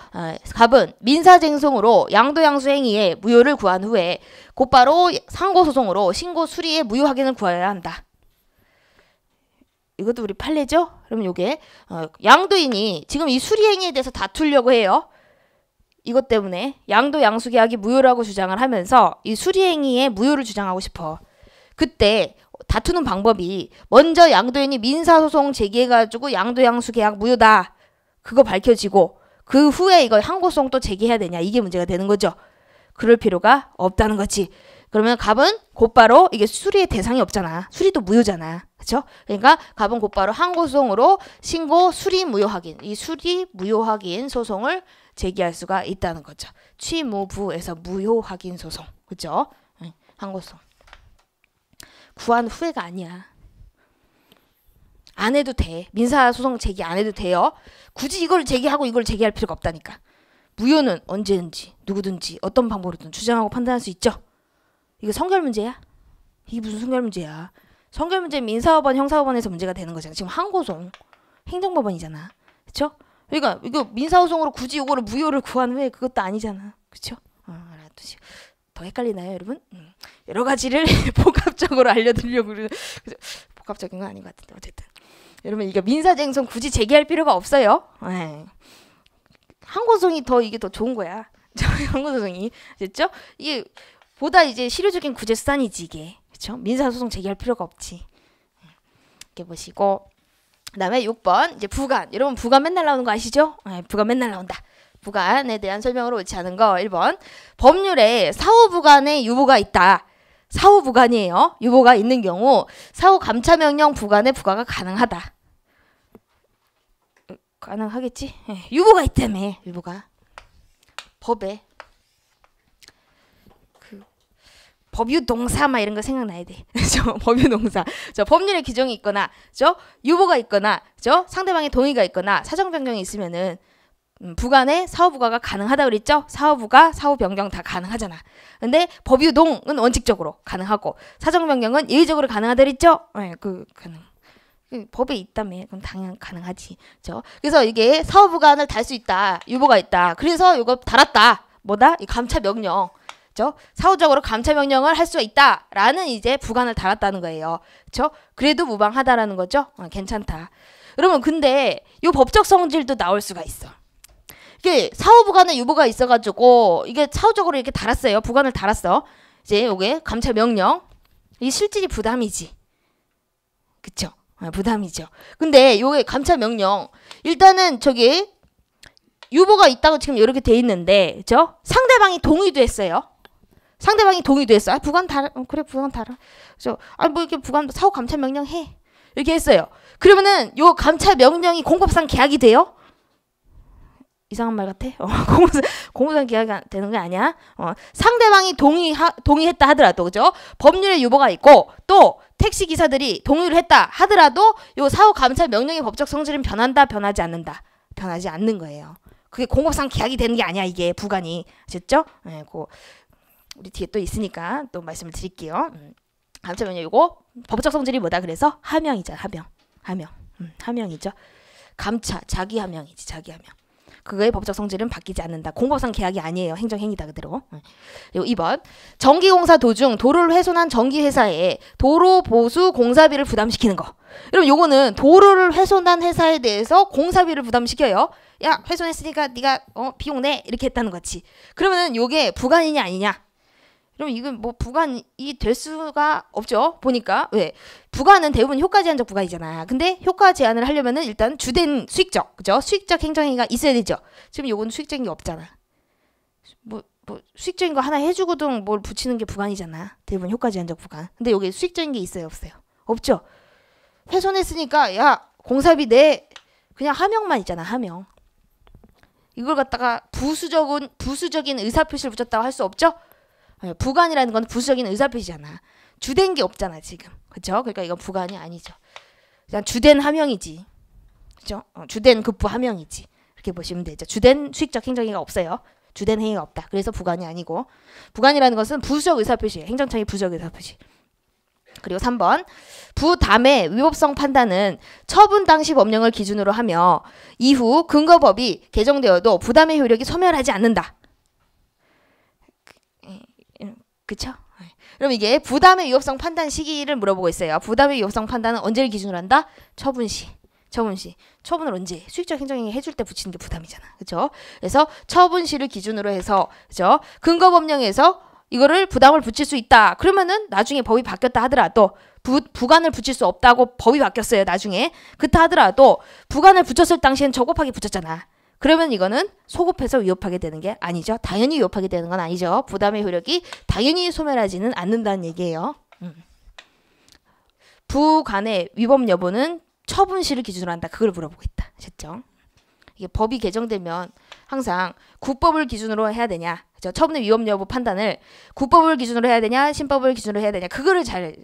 갑은 민사쟁송으로 양도양수 행위의 무효를 구한 후에 곧바로 상고소송으로 신고 수리의 무효 확인을 구해야 한다. 이것도 우리 판례죠? 그러면 요게 양도인이 지금 이 수리행위에 대해서 다투려고 해요. 이것 때문에 양도 양수계약이 무효라고 주장을 하면서 이 수리행위의 무효를 주장하고 싶어. 그때 다투는 방법이 먼저 양도인이 민사소송 제기해가지고 양도 양수계약 무효다. 그거 밝혀지고 그 후에 이거 항고소송 또 제기해야 되냐. 이게 문제가 되는 거죠. 그럴 필요가 없다는 거지. 그러면 갑은 곧바로 이게 수리의 대상이 없잖아. 수리도 무효잖아. 그렇죠? 그러니까 갑은 곧바로 항고소송으로 신고 수리 무효 확인. 이 수리 무효 확인 소송을 제기할 수가 있다는 거죠. 취무부에서 무효 확인 소송. 그렇죠? 항고소송. 구한 후에가 아니야. 안 해도 돼. 민사소송 제기 안 해도 돼요. 굳이 이걸 제기하고 이걸 제기할 필요가 없다니까. 무효는 언제든지 누구든지 어떤 방법으로든 주장하고 판단할 수 있죠. 이거 성결 문제야? 이게 무슨 성결 문제야? 성결 문제는 민사법원, 형사법원에서 문제가 되는 거잖아. 지금 항고소송, 행정법원이잖아. 그렇죠? 그러니까 이거 민사소송으로 굳이 이거를 무효를 구한 후에 그것도 아니잖아. 그렇죠? 더 헷갈리나요, 여러분? 여러 가지를 복합적으로 알려드리려고 복합적인 건 아닌 것 같은데 어쨌든 여러분 이게 민사쟁송 굳이 제기할 필요가 없어요. 항고소송이 이게 더 좋은 거야. 항고소송이 됐죠? 이게 보다 이제 실효적인 구제 수단이지 이게. 그렇죠? 민사소송 제기할 필요가 없지. 이렇게 보시고 그다음에 6번 이제 부관. 여러분 부관 맨날 나오는 거 아시죠? 부관 맨날 나온다. 부관에 대한 설명으로 옳지 않은 거 1번. 법률에 사후부관의 유보가 있다. 사후부관이에요. 유보가 있는 경우 사후 감차명령 부관의 부과가 가능하다. 가능하겠지? 유보가 있다며. 유보가. 법에. 법유동사 막 이런 거 생각나야 돼. 법유동사. 법률에 규정이 있거나 유보가 있거나 상대방의 동의가 있거나 사정 변경이 있으면은 부관의 사후 부과가 가능하다 그랬죠? 사후 부과, 사후 변경 다 가능하잖아. 근데 법유동은 원칙적으로 가능하고 사정 변경은 예외적으로 가능하다 그랬죠? 가능. 법에 있다며. 그럼 당연 가능하지. 그래서 이게 사후 부관을 달 수 있다. 유보가 있다. 그래서 이거 달았다. 뭐다? 이 감차 명령. 사후적으로 감차 명령을 할 수가 있다라는 이제 부관을 달았다는 거예요. 그래도 무방하다라는 거죠. 괜찮다. 여러분 근데 이 법적 성질도 나올 수가 있어. 이게 사후 부관의 유보가 있어가지고 이게 사후적으로 이렇게 달았어요. 부관을 달았어. 이제 요게 감차 명령. 이 실질이 부담이지. 그쵸? 부담이죠. 근데 요게 감차 명령 일단은 유보가 있다고 지금 이렇게 돼 있는데 상대방이 동의도 했어요. 상대방이 동의도 했어. 부관 달아. 그래 부관 달아. 뭐 이렇게 부관 사후 감차 명령 해. 이렇게 했어요. 그러면은 요 감차 명령이 공법상 계약이 돼요? 이상한 말 같아? 공법상 계약이 되는 게 아니야. 상대방이 동의했다 하더라도 그죠? 법률에 유보가 있고 또 택시 기사들이 동의를 했다 하더라도 요 사후 감차 명령의 법적 성질은 변한다, 변하지 않는다. 변하지 않는 거예요. 그게 공법상 계약이 되는 게 아니야 이게 부관이. 아셨죠? 우리 뒤에 또 있으니까 또 말씀을 드릴게요. 감차 명령 이거 법적 성질이 뭐다 그래서 하명이잖아. 하명이죠. 감차 자기 하명이지 자기 하명. 그거의 법적 성질은 바뀌지 않는다. 공법상 계약이 아니에요. 행정행위다 그대로. 그리고 2번 전기공사 도중 도로를 훼손한 전기회사에 도로 보수 공사비를 부담시키는 거. 여러분 요거는 도로를 훼손한 회사에 대해서 공사비를 부담시켜요. 야 훼손했으니까 네가 비용 내 이렇게 했다는 거지. 그러면 요게 부관이냐 아니냐. 그럼 이건 뭐 부관이 될 수가 없죠. 보니까 왜 부관은 대부분 효과 제한적 부관이잖아. 근데 효과 제한을 하려면은 일단 주된 수익적, 그죠? 수익적 행정행위가 있어야 되죠. 지금 요건 수익적인 게 없잖아. 뭐 수익적인 거 하나 해주고도 뭘 붙이는 게 부관이잖아. 대부분 효과 제한적 부관. 근데 여기 수익적인 게 있어요, 없어요? 없죠. 훼손했으니까 야 공사비 내 그냥 하명만 있잖아. 하명. 이걸 갖다가 부수적인 의사표시를 붙였다고 할 수 없죠. 부관이라는 건 부수적인 의사표시잖아. 주된 게 없잖아 지금. 그렇죠? 그러니까 이건 부관이 아니죠. 그냥 주된 하명이지. 그렇죠? 주된 급부 하명이지. 이렇게 보시면 되죠. 주된 수익적 행정행위가 없어요. 주된 행위가 없다. 그래서 부관이 아니고 부관이라는 것은 부수적 의사표시예요. 행정청의 부수적 의사표시. 그리고 3번 부담의 위법성 판단은 처분 당시 법령을 기준으로 하며 이후 근거법이 개정되어도 부담의 효력이 소멸하지 않는다. 그쵸? 그럼 이게 부담의 위협성 판단 시기를 물어보고 있어요. 부담의 위협성 판단은 언제를 기준으로 한다? 처분시. 처분을 언제? 수익적 행정행위 해줄 때 붙이는 게 부담이잖아. 그쵸? 그래서 처분시를 기준으로 해서, 그쵸? 근거법령에서 이거를 부담을 붙일 수 있다. 그러면은 나중에 법이 바뀌었다 하더라도 부관을 붙일 수 없다고 법이 바뀌었어요. 나중에. 그렇다 하더라도 부관을 붙였을 당시엔 저곱하게 붙였잖아. 그러면 이거는 소급해서 위협하게 되는 게 아니죠. 당연히 위협하게 되는 건 아니죠. 부담의 효력이 당연히 소멸하지는 않는다는 얘기예요. 부관의 위법 여부는 처분시를 기준으로 한다. 그걸 물어보고 있다. 아셨죠? 이게 법이 개정되면 항상 국법을 기준으로 해야 되냐, 그죠? 처분의 위법 여부 판단을 국법을 기준으로 해야 되냐, 신법을 기준으로 해야 되냐, 그거를 잘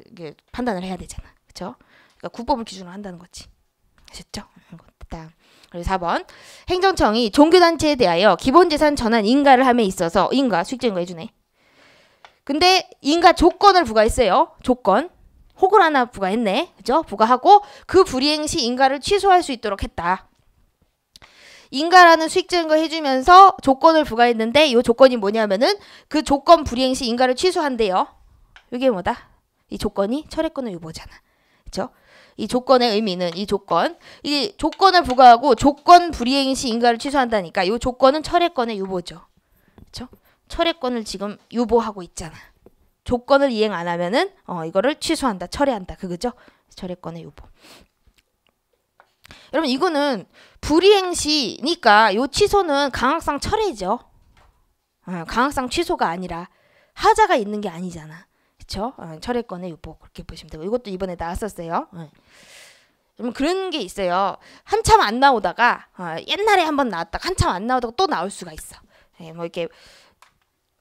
판단을 해야 되잖아. 그죠? 그러니까 국법을 기준으로 한다는 거지. 아셨죠? 그리고 4번. 행정청이 종교단체에 대하여 기본재산 전환 인가를 함에 있어서 인가, 수익증거 해주네. 근데 인가 조건을 부과했어요. 조건. 혹을 하나 부과했네. 그죠? 부과하고 그 불이행 시 인가를 취소할 수 있도록 했다. 인가라는 수익증거 해주면서 조건을 부과했는데 이 조건이 뭐냐면은 그 조건 불이행 시 인가를 취소한대요. 이게 뭐다? 이 조건이 철회권의 유보잖아. 그죠? 이 조건의 의미는 이 조건을 부과하고 조건 불이행 시 인가를 취소한다니까 이 조건은 철회권의 유보죠. 그죠? 철회권을 지금 유보하고 있잖아. 조건을 이행 안 하면은 이거를 취소한다, 철회한다, 그거죠? 철회권의 유보. 여러분 이거는 불이행 시니까 요 취소는 강학상 철회죠. 강학상 취소가 아니라 하자가 있는 게 아니잖아. 그쵸? 철회권의 유보 그렇게 보시면 되고 이것도 이번에 나왔었어요. 여러분 그런 게 있어요. 한참 안 나오다가 옛날에 한번 나왔다가 한참 안 나오다가 또 나올 수가 있어. 뭐 이렇게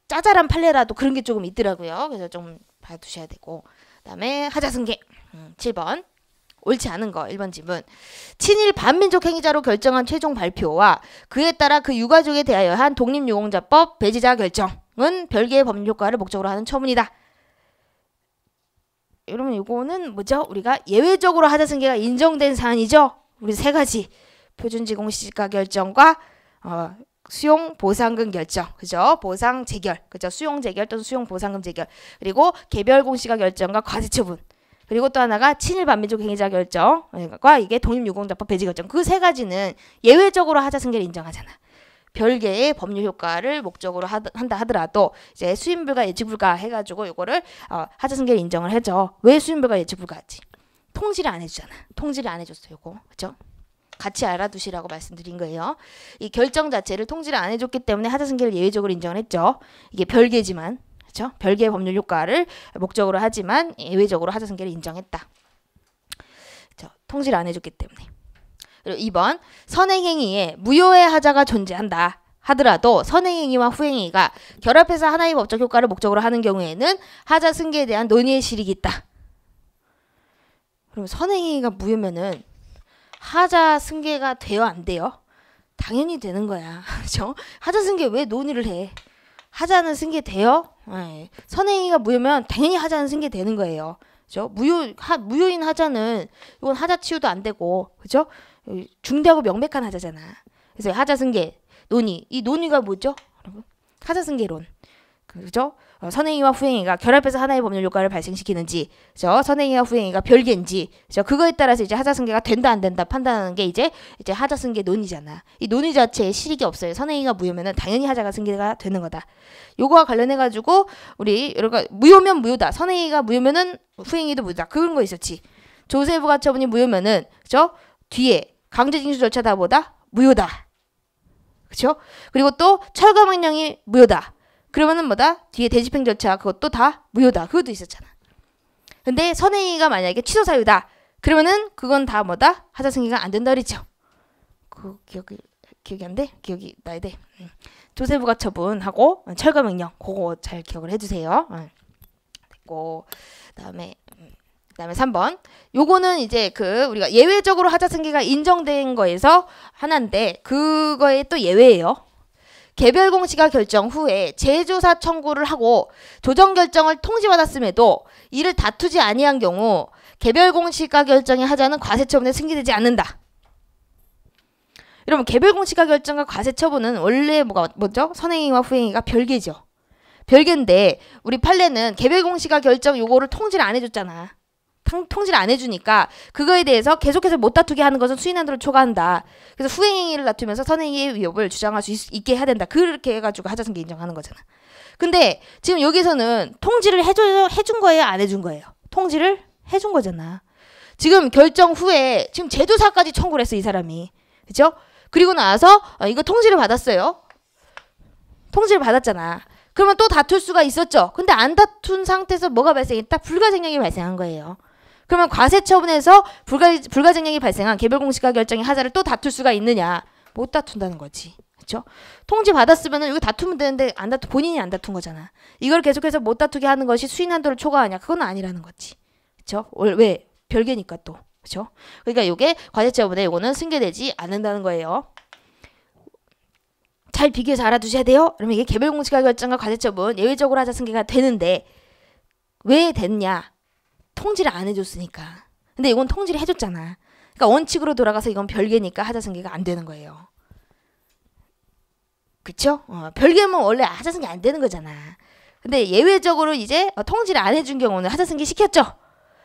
짜잘한 판례라도 그런 게 조금 있더라고요. 그래서 좀 봐두셔야 되고. 그다음에 하자승계 7번. 옳지 않은 거 1번 지문. 친일 반민족 행위자로 결정한 최종 발표와 그에 따라 그 유가족에 대하여 한 독립유공자법 배지자 결정은 별개의 법률 효과를 목적으로 하는 처분이다. 여러분 이거는 뭐죠? 우리가 예외적으로 하자승계가 인정된 사안이죠. 우리 세 가지. 표준지공시가 결정과 수용 보상금 결정, 그죠? 보상 재결, 그죠? 수용 재결 또는 수용 보상금 재결. 그리고 개별 공시가 결정과 과세 처분. 그리고 또 하나가 친일 반민족 행위자 결정과 이게 독립유공자법 배지 결정. 그 세 가지는 예외적으로 하자승계를 인정하잖아. 별개의 법률 효과를 목적으로 한다 하더라도 이제 수임불가 예측불가 해가지고 이거를 하자승계를 인정을 해줘. 왜 수임불가 예측불가하지? 통지를 안 해주잖아. 통지를 안 해줬어 요거, 그죠? 같이 알아두시라고 말씀드린 거예요. 이 결정 자체를 통지를 안 해줬기 때문에 하자승계를 예외적으로 인정을 했죠. 이게 별개지만, 그렇죠? 별개의 법률 효과를 목적으로 하지만 예외적으로 하자승계를 인정했다. 그렇죠? 통지를 안 해줬기 때문에. 그리고 2번. 선행행위에 무효의 하자가 존재한다 하더라도 선행행위와 후행행위가 결합해서 하나의 법적 효과를 목적으로 하는 경우에는 하자승계에 대한 논의의 실익이 있다. 그럼 선행행위가 무효면은 하자승계가 돼요, 안 돼요? 당연히 되는 거야. 그렇죠? 하자승계 왜 논의를 해? 하자는 승계돼요? 네. 선행행위가 무효면 당연히 하자는 승계되는 거예요. 그죠? 무효인 하자는 이건 하자 치유도 안 되고, 그죠? 중대하고 명백한 하자잖아. 그래서 하자승계 논의, 이 논의가 뭐죠? 여러분? 하자승계론. 그죠? 선행위와 후행위가 결합해서 하나의 법률 효과를 발생시키는지, 그죠? 선행위와 후행위가 별개인지, 그죠? 그거에 따라서 이제 하자승계가 된다 안 된다 판단하는 게 이제 하자승계 논의잖아. 이 논의 자체에 실익이 없어요. 선행위가 무효면은 당연히 하자가 승계가 되는 거다. 요거와 관련해 가지고 우리 여러가 무효면 무효다. 선행위가 무효면은 후행위도 무효다. 그런 거 있었지. 조세부가 처분이 무효면은, 그죠? 뒤에 강제징수 절차다 보다 무효다. 그죠? 그리고 또 철거명령이 무효다. 그러면은 뭐다? 뒤에 대집행 절차 그것도 다 무효다. 그것도 있었잖아. 근데 선행위가 만약에 취소 사유다. 그러면은 그건 다 뭐다? 하자승계가 안 된다 그랬죠. 그 기억이 안 돼? 기억이 나야 돼. 조세부가 처분하고 철거명령 그거 잘 기억을 해주세요. 됐고 그다음에 3번. 요거는 이제 우리가 예외적으로 하자승계가 인정된 거에서 하나인데 그거에 또 예외예요. 개별공시가 결정 후에 재조사 청구를 하고 조정 결정을 통지받았음에도 이를 다투지 아니한 경우 개별공시가 결정의 하자는 과세처분에 승계되지 않는다. 여러분 개별공시가 결정과 과세처분은 원래 뭐죠? 선행위와 후행위가 별개죠. 별개인데 우리 판례는 개별공시가 결정 요거를 통지를 안 해줬잖아. 통지를 안 해주니까 그거에 대해서 계속해서 못 다투게 하는 것은 수인한도를 초과한다. 그래서 후행행위를 다투면서 선행위의 위협을 주장할 수 있게 해야 된다. 그렇게 해가지고 하자승계 인정하는 거잖아. 근데 지금 여기서는 통지를 해준 거예요? 안 해준 거예요? 통지를 해준 거잖아. 지금 결정 후에 지금 제도사까지 청구를 했어, 이 사람이. 그죠? 그리고 나서 이거 통지를 받았어요. 통지를 받았잖아. 그러면 또 다툴 수가 있었죠. 근데 안 다툰 상태에서 뭐가 발생했다? 불가증력이 발생한 거예요. 그러면 과세처분에서 불가증력이 발생한 개별공시가 결정의 하자를 또 다툴 수가 있느냐? 못 다툰다는 거지. 그렇죠? 통지 받았으면 이거 다투면 되는데 본인이 안 다툰 거잖아. 이걸 계속해서 못 다투게 하는 것이 수인 한도를 초과하냐? 그건 아니라는 거지. 그렇죠? 왜? 별개니까 또. 그렇죠? 그러니까 이게 과세처분에 이거는 승계되지 않는다는 거예요. 잘 비교해서 알아두셔야 돼요. 그러면 이게 개별공시가 결정과 과세처분 예외적으로 하자 승계가 되는데 왜 됐냐? 통지를 안 해줬으니까. 근데 이건 통지를 해줬잖아. 그러니까 원칙으로 돌아가서 이건 별개니까 하자승계가 안 되는 거예요. 그쵸? 별개면 원래 하자승계 안 되는 거잖아. 근데 예외적으로 이제 통지를 안 해준 경우는 하자승계 시켰죠.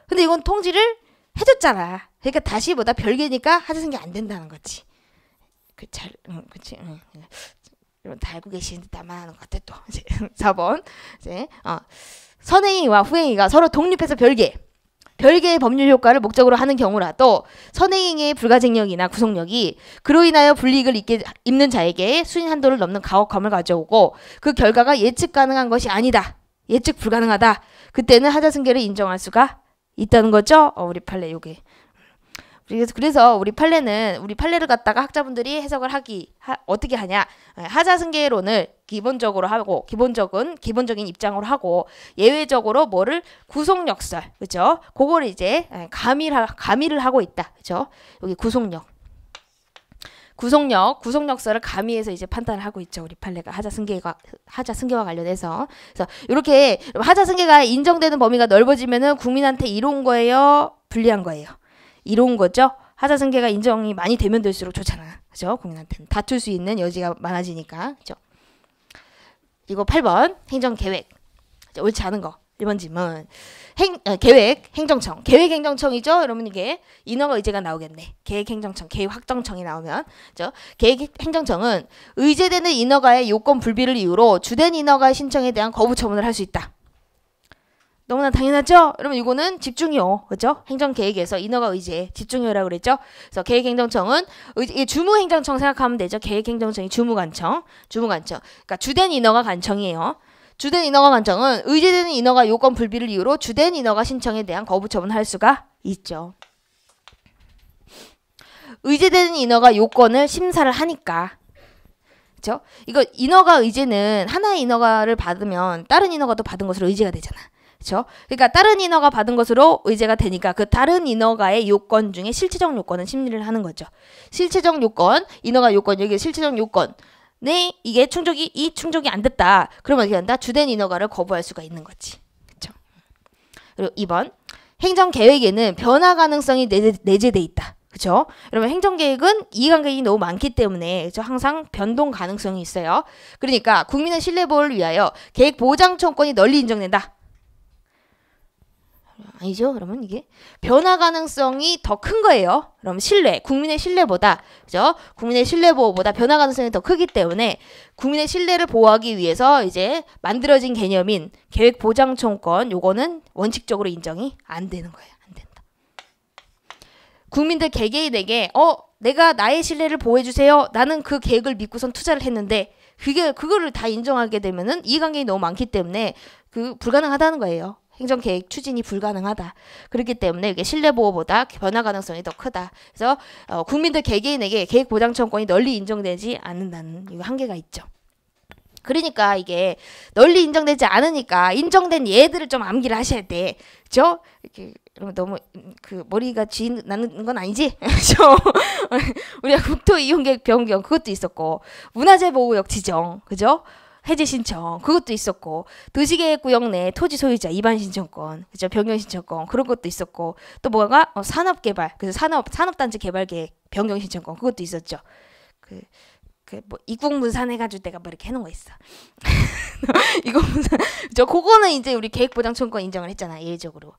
근데 이건 통지를 해줬잖아. 그러니까 다시 보다 별개니까 하자승계 안 된다는 거지. 그치? 여러분 다 알고 계시는데 나만 하는 것 같아 또. 이제 4번. 이제 선행위와 후행위가 서로 독립해서 별개의 법률 효과를 목적으로 하는 경우라도 선행행위의 불가증력이나 구속력이 그로 인하여 불이익을 입는 자에게 수인 한도를 넘는 가혹함을 가져오고 그 결과가 예측 가능한 것이 아니다. 예측 불가능하다. 그때는 하자승계를 인정할 수가 있다는 거죠. 우리 판례 요게. 그래서 우리 판례를 갖다가 학자분들이 해석을 어떻게 하냐? 하자승계론을 기본적으로 하고 기본적인 입장으로 하고 예외적으로 뭐를 구속력설, 그죠? 그거를 이제 가미를 하고 있다, 그죠? 여기 구속력설을 가미해서 이제 판단을 하고 있죠. 우리 판례가 하자승계와 관련해서. 그래서 이렇게 하자승계가 인정되는 범위가 넓어지면은 국민한테 이로운 거예요, 불리한 거예요? 이로운 거죠. 하자승계가 인정이 많이 되면 될수록 좋잖아. 그죠? 국민한테는 다툴 수 있는 여지가 많아지니까. 그죠? 이거 8번 행정계획. 옳지 않은 거. 1번 질문. 행정청. 계획행정청이죠. 여러분 이게 인허가 의제가 나오겠네. 계획행정청, 계획확정청이 나오면. 그죠? 계획행정청은 의제되는 인허가의 요건 불비를 이유로 주된 인허가 신청에 대한 거부 처분을 할 수 있다. 너무나 당연하죠? 여러분 이거는 집중요. 그죠? 행정계획에서 인허가 의제 집중요라고 그랬죠? 그래서 계획행정청은 주무행정청 생각하면 되죠. 계획행정청이 주무관청. 그러니까 주된 인허가 관청이에요. 주된 인허가 관청은 의제되는 인허가 요건 불비를 이유로 주된 인허가 신청에 대한 거부 처분을 할 수가 있죠. 의제되는 인허가 요건을 심사를 하니까. 그죠? 이거 인허가 의제는 하나의 인허가를 받으면 다른 인허가도 받은 것으로 의제가 되잖아. 그렇죠? 그러니까 다른 인허가 받은 것으로 의제가 되니까 그 다른 인허가의 요건 중에 실체적 요건은 심리를 하는 거죠. 실체적 요건, 인허가 요건, 여기 실체적 요건에 이게 충족이 안 됐다. 그러면 어떻게 한다? 주된 인허가를 거부할 수가 있는 거지. 그렇죠? 그리고 2번. 행정계획에는 변화 가능성이 내재돼 있다. 그렇죠? 여러분 행정계획은 이해관계가 너무 많기 때문에 그렇죠? 항상 변동 가능성이 있어요. 그러니까 국민의 신뢰 보호를 위하여 계획 보장 청구권이 널리 인정된다. 아니죠? 그러면 이게 변화 가능성이 더 큰 거예요. 그럼 국민의 신뢰보다, 그죠? 국민의 신뢰 보호보다 변화 가능성이 더 크기 때문에 국민의 신뢰를 보호하기 위해서 이제 만들어진 개념인 계획 보장 청구권, 요거는 원칙적으로 인정이 안 되는 거예요. 안 된다. 국민들 개개인에게 내가 나의 신뢰를 보호해 주세요. 나는 그 계획을 믿고선 투자를 했는데 그거를 다 인정하게 되면은 이해관계가 너무 많기 때문에 불가능하다는 거예요. 행정계획 추진이 불가능하다. 그렇기 때문에 이게 신뢰보호보다 변화 가능성이 더 크다. 그래서 국민들 개개인에게 계획보장청구권이 널리 인정되지 않는다는 이 한계가 있죠. 그러니까 이게 널리 인정되지 않으니까 인정된 예들을 좀 암기를 하셔야 돼. 그죠? 이렇게 너무 머리가 쥐 나는 건 아니지? 그죠? 우리가 국토이용계획 변경 그것도 있었고 문화재보호구역 지정 그죠? 해제 신청 그것도 있었고 도시계획구역 내 토지 소유자 이반 신청권 그죠 변경 신청권 그런 것도 있었고 또 뭐가 산업개발 그래서 산업단지 개발계획 변경 신청권 그것도 있었죠. 뭐 입국문산 해가지고 내가 뭐 이렇게 해놓은 거 있어. 이거 무슨 저 그거는 이제 우리 계획보장청구권 인정을 했잖아 예외적으로.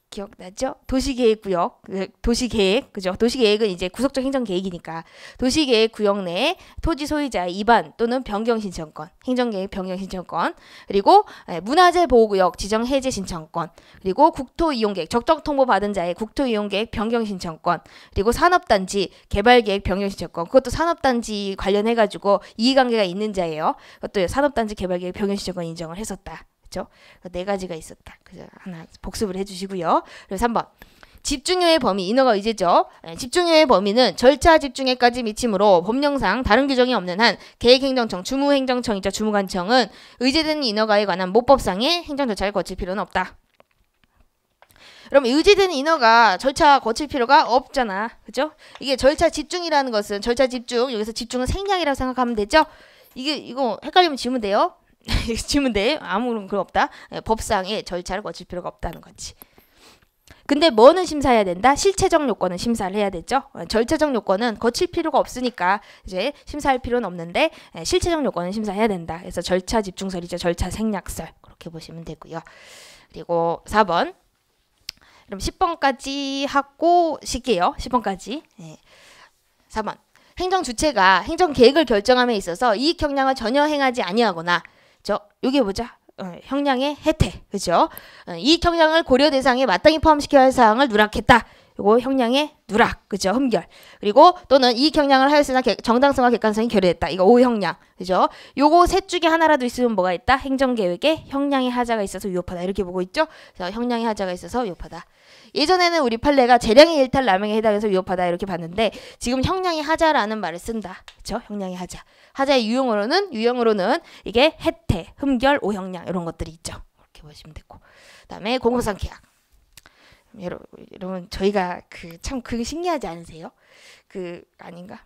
기억나죠? 도시계획구역, 도시계획, 그죠? 도시계획은 이제 구속적 행정계획이니까 도시계획구역 내 토지 소유자의 위반 또는 변경 신청권, 행정계획 변경 신청권, 그리고 문화재 보호구역 지정 해제 신청권, 그리고 국토이용계획 적정 통보 받은 자의 국토이용계획 변경 신청권, 그리고 산업단지 개발계획 변경 신청권, 그것도 산업단지 관련해가지고 이해관계가 있는 자예요. 그것도 산업단지 개발계획 변경 신청권 인정을 했었다. 네 가지가 있었다. 그래서 하나 복습을 해주시고요. 그리고 3번 집중효의 범위 인허가 의제죠. 집중효의 범위는 절차 집중에까지 미치므로 법령상 다른 규정이 없는 한 계획행정청, 주무행정청이죠. 주무관청은 의제된 인허가에 관한 모법상의 행정 절차를 거칠 필요는 없다. 그럼 의제된 인허가 절차 거칠 필요가 없잖아. 그죠? 이게 절차 집중이라는 것은 절차 집중, 여기서 집중은 생략이라고 생각하면 되죠. 이거 헷갈리면 지우면 돼요. 지우면 돼. 아무런 그런 없다. 법상의 절차를 거칠 필요가 없다는 거지. 근데 뭐는 심사해야 된다? 실체적 요건은 심사를 해야 되죠. 절차적 요건은 거칠 필요가 없으니까 이제 심사할 필요는 없는데 실체적 요건은 심사해야 된다. 그래서 절차 집중설이죠. 절차 생략설. 그렇게 보시면 되고요. 그리고 4번. 그럼 10번까지 하고 쉴게요. 10번까지. 4번. 행정 주체가 행정 계획을 결정함에 있어서 이익 형량을 전혀 행하지 아니하거나 여기 보자. 형량의 혜택. 그죠? 이익 형량을 고려 대상에 마땅히 포함시켜야 할 사항을 누락했다. 요거 형량의 누락. 그죠? 흠결. 그리고 또는 이익 형량을 하였으나 정당성과 객관성이 결여됐다. 이거 오형량. 그죠? 요거 셋 중에 하나라도 있으면 뭐가 있다? 행정계획에 형량의 하자가 있어서 위법하다. 이렇게 보고 있죠? 형량의 하자가 있어서 위법하다. 예전에는 우리 판례가 재량의 일탈 남용에 해당해서 위법하다 이렇게 봤는데 지금 형량의 하자라는 말을 쓴다. 그렇죠? 형량의 하자. 하자의 유형으로는 이게 혜택, 흠결, 오형량 이런 것들이 있죠. 이렇게 보시면 되고. 그다음에 공무상 계약. 여러분 저희가 참 그게 신기하지 않으세요? 아닌가?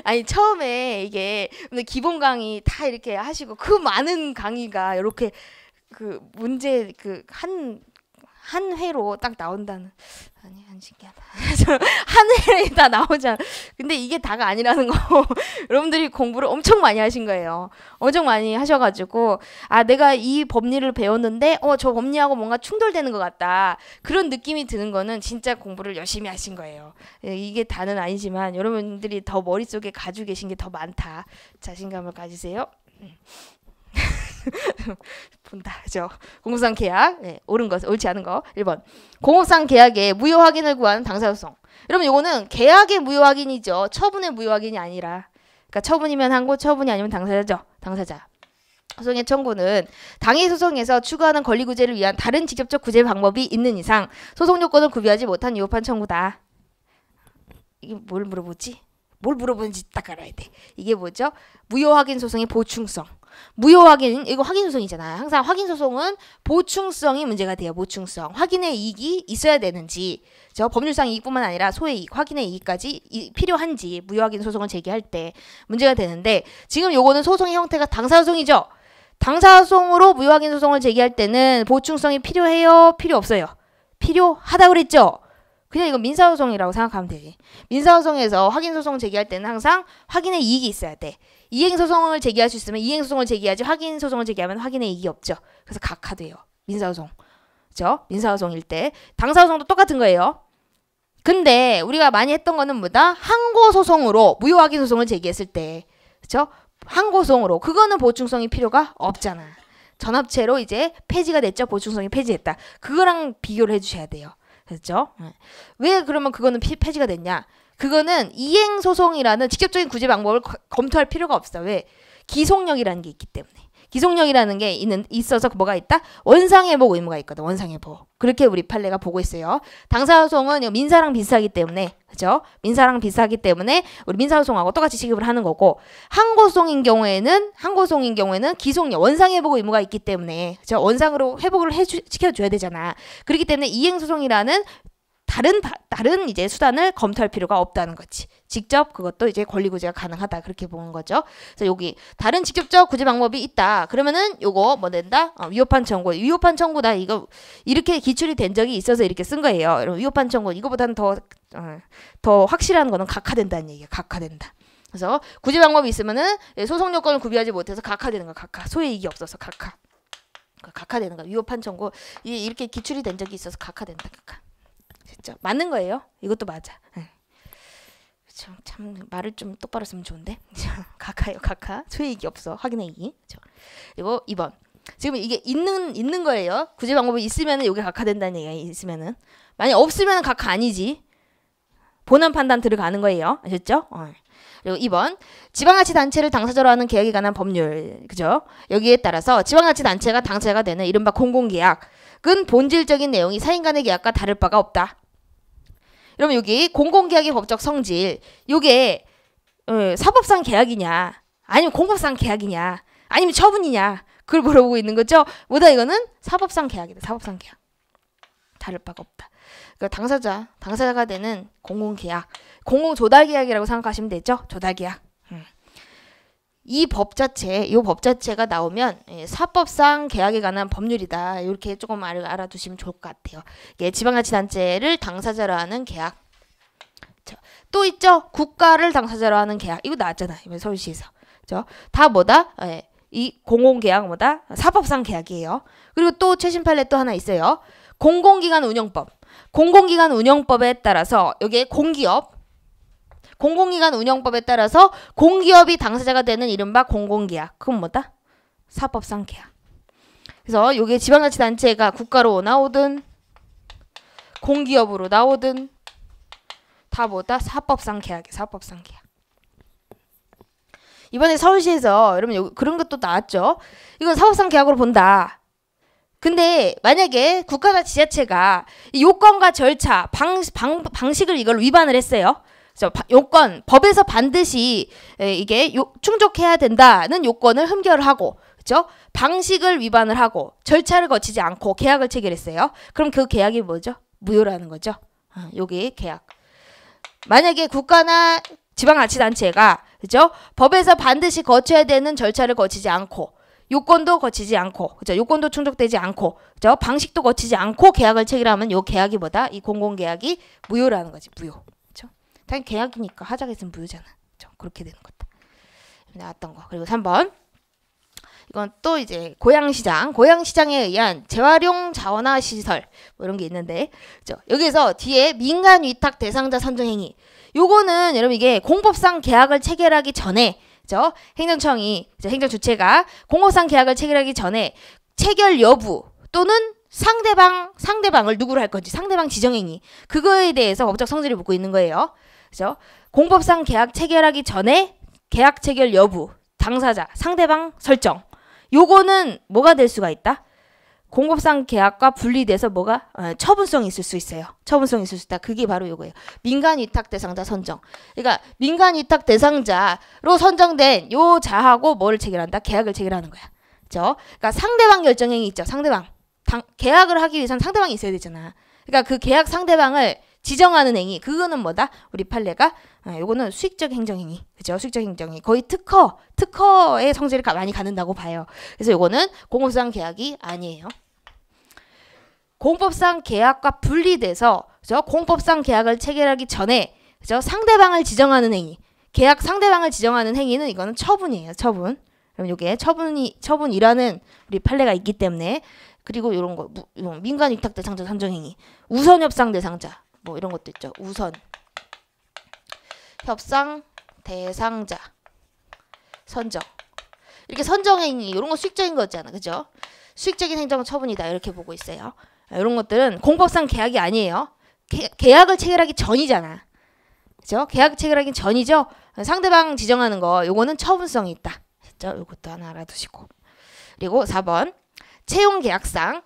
아니 처음에 이게 기본 강의 다 이렇게 하시고 그 많은 강의가 이렇게 문제 한 회로 딱 나온다는. 아니 신기하다. 한 회에 다 나오잖아. 근데 이게 다가 아니라는 거 여러분들이 공부를 엄청 많이 하신 거예요. 엄청 많이 하셔가지고 내가 이 법리를 배웠는데 저 법리하고 뭔가 충돌되는 것 같다. 그런 느낌이 드는 거는 진짜 공부를 열심히 하신 거예요. 이게 다는 아니지만 여러분들이 더 머릿속에 가지고 계신 게 더 많다. 자신감을 가지세요. 본다. 그죠? 공업상 계약. 옳은 것, 옳지 않은 거. 1번. 공업상 계약의 무효 확인을 구하는 당사소송. 여러분 요거는 계약의 무효 확인이죠. 처분의 무효 확인이 아니라. 그러니까 처분이면 항고, 처분이 아니면 당사자죠. 당사자. 소송의 청구는 당해 소송에서 추구하는 권리 구제를 위한 다른 직접적 구제 방법이 있는 이상 소송 요건을 구비하지 못한 위법한 청구다. 이게 뭘 물어보지? 뭘 물어보는지 딱 알아야 돼. 이게 뭐죠? 무효 확인 소송의 보충성. 무효 확인, 이거 확인 소송이잖아요. 항상 확인 소송은 보충성이 문제가 돼요. 보충성. 확인의 이익이 있어야 되는지, 법률상 이익뿐만 아니라 소의 이익, 확인의 이익까지 필요한지 무효 확인 소송을 제기할 때 문제가 되는데 지금 요거는 소송의 형태가 당사소송이죠. 당사소송으로 무효 확인 소송을 제기할 때는 보충성이 필요해요? 필요 없어요? 필요하다 그랬죠. 그냥 이거 민사소송이라고 생각하면 되지. 민사소송에서 확인소송 제기할 때는 항상 확인의 이익이 있어야 돼. 이행소송을 제기할 수 있으면 이행소송을 제기하지 확인소송을 제기하면 확인의 이익이 없죠. 그래서 각하돼요. 민사소송. 그죠? 민사소송일 때. 당사소송도 똑같은 거예요. 근데 우리가 많이 했던 거는 뭐다? 항고소송으로 무효 확인소송을 제기했을 때. 그죠? 항고소송으로. 그거는 보충성이 필요가 없잖아. 전합체로 이제 폐지가 됐죠. 보충성이 폐지됐다. 그거랑 비교를 해주셔야 돼요. 그렇죠? 왜 그러면 그거는 폐지가 됐냐? 그거는 이행소송이라는 직접적인 구제 방법을 검토할 필요가 없어. 왜? 기속력이라는 게 있기 때문에. 기속력이라는 게 있어서 뭐가 있다? 원상회복 의무가 있거든. 원상회복. 그렇게 우리 판례가 보고 있어요. 당사소송은 민사랑 비슷하기 때문에, 그죠? 민사랑 비슷하기 때문에 우리 민사소송하고 똑같이 취급을 하는 거고, 항고소송인 경우에는 기속력, 원상회복 의무가 있기 때문에, 그죠? 원상으로 회복을 시켜줘야 되잖아. 그렇기 때문에 이행소송이라는 다른 이제 수단을 검토할 필요가 없다는 거지. 직접 그것도 이제 권리 구제가 가능하다. 그렇게 보는 거죠. 그래서 여기 다른 직접적 구제 방법이 있다. 그러면은 요거 뭐 된다? 위법한 청구. 위법한 청구다. 이거 이렇게 기출이 된 적이 있어서 이렇게 쓴 거예요. 여러분 위법한 청구. 이거보다는 더 확실한 거는 각하된다는 얘기야. 각하된다. 그래서 구제 방법이 있으면은 소송 요건을 구비하지 못해서 각하되는 거야. 각하. 소의 이익이 없어서 각하. 각하되는 거야. 위법 판청구 이렇게 기출이 된 적이 있어서 각하된다. 각하. 진짜 맞는 거예요. 이것도 맞아. 참 말을 좀 똑바로 쓰면 좋은데. 각하요. 각하. 소의 이익이 없어. 확인의 이익. 그리고 2번. 지금 이게 있는 거예요. 구제 방법이 있으면은 이게 각하된다는 얘기가 있으면은. 만약 없으면은 각하 아니지. 본원 판단 들어가는 거예요. 아셨죠? 그리고 2번. 지방자치단체를 당사자로 하는 계약에 관한 법률. 그죠? 여기에 따라서 지방자치단체가 당사자가 되는 이른바 공공계약은 본질적인 내용이 사인 간의 계약과 다를 바가 없다. 그러면 여기 공공계약의 법적 성질. 요게 사법상 계약이냐 아니면 공법상 계약이냐 아니면 처분이냐 그걸 물어보고 있는 거죠. 뭐다 이거는 사법상 계약이다. 사법상 계약. 다를 바가 없다. 그러니까 당사자가 되는 공공계약, 공공조달계약이라고 생각하시면 되죠. 조달계약. 이 법 자체가 나오면 사법상 계약에 관한 법률이다. 이렇게 조금 알아두시면 좋을 것 같아요. 이게 지방자치단체를 당사자로 하는 계약. 또 있죠. 국가를 당사자로 하는 계약. 이거 나왔잖아. 이번 서울시에서. 그죠? 다 뭐다? 이 공공계약 뭐다? 사법상 계약이에요. 그리고 또 최신 판례 또 하나 있어요. 공공기관 운영법. 공공기관 운영법에 따라서 여기에 공공기관 운영법에 따라서 공기업이 당사자가 되는 이른바 공공계약. 그건 뭐다? 사법상 계약. 그래서 여기에 지방자치단체가 국가로 나오든 공기업으로 나오든 다 뭐다? 사법상 계약이야. 사법상 계약. 이번에 서울시에서 여러분 그런 것도 나왔죠. 이건 사법상 계약으로 본다. 근데 만약에 국가나 지자체가 요건과 절차, 방식을 이걸 위반을 했어요. 그래서 요건, 법에서 반드시 이게 충족해야 된다는 요건을 흠결하고, 그렇죠? 방식을 위반을 하고 절차를 거치지 않고 계약을 체결했어요. 그럼 그 계약이 뭐죠? 무효라는 거죠. 요게 계약. 만약에 국가나 지방자치단체가 그죠? 법에서 반드시 거쳐야 되는 절차를 거치지 않고 요건도 거치지 않고 그죠? 요건도 충족되지 않고 그죠? 방식도 거치지 않고 계약을 체결하면 요 계약이 뭐다? 이 공공계약이 무효라는 거지. 무효. 그죠? 당연히 계약이니까 하자가 있으면 무효잖아. 그죠? 그렇게 되는 거다. 나왔던 거. 그리고 3번. 이건 또 이제 고양시장에 의한 재활용 자원화 시설 뭐 이런 게 있는데 그죠? 여기에서 뒤에 민간 위탁 대상자 선정 행위 요거는 여러분 이게 공법상 계약을 체결하기 전에 그죠? 행정청이 행정 주체가 공법상 계약을 체결하기 전에 체결 여부 또는 상대방을 누구로 할 건지 상대방 지정 행위 그거에 대해서 법적 성질을 묻고 있는 거예요. 그죠? 공법상 계약 체결하기 전에 계약 체결 여부 당사자 상대방 설정 요거는 뭐가 될 수가 있다? 공법상 계약과 분리돼서 뭐가 처분성이 있을 수 있어요. 처분성이 있을 수 있다. 그게 바로 요거예요. 민간 위탁 대상자 선정. 그러니까 민간 위탁 대상자로 선정된 요 자하고 뭐를 체결한다? 계약을 체결하는 거야. 그죠? 그러니까 상대방 결정행위 있죠. 상대방. 계약을 하기 위해서는 상대방이 있어야 되잖아. 그러니까 그 계약 상대방을 지정하는 행위. 그거는 뭐다? 우리 판례가 요거는 수익적 행정행위. 그죠? 수익적 행정행위. 거의 특허의 성질을 많이 갖는다고 봐요. 그래서 요거는 공법상 계약이 아니에요. 공법상 계약과 분리돼서 그죠? 공법상 계약을 체결하기 전에 그죠? 상대방을 지정하는 행위. 계약 상대방을 지정하는 행위는 이거는 처분이에요. 처분. 그럼 요게 처분이라는 우리 판례가 있기 때문에 그리고 요런 거 민간 위탁 대상자 선정 행위. 우선 협상 대상자. 뭐 이런 것도 있죠. 우선 협상 대상자 선정. 이렇게 선정 행위 이런 거 수익적인 거잖아. 그죠? 수익적인 행정은 처분이다. 이렇게 보고 있어요. 이런 것들은 공법상 계약이 아니에요. 계약을 체결하기 전이잖아. 그죠? 계약 체결하기 전이죠. 상대방 지정하는 거 요거는 처분성이 있다. 그죠? 요것도 하나 알아두시고. 그리고 4번 채용계약상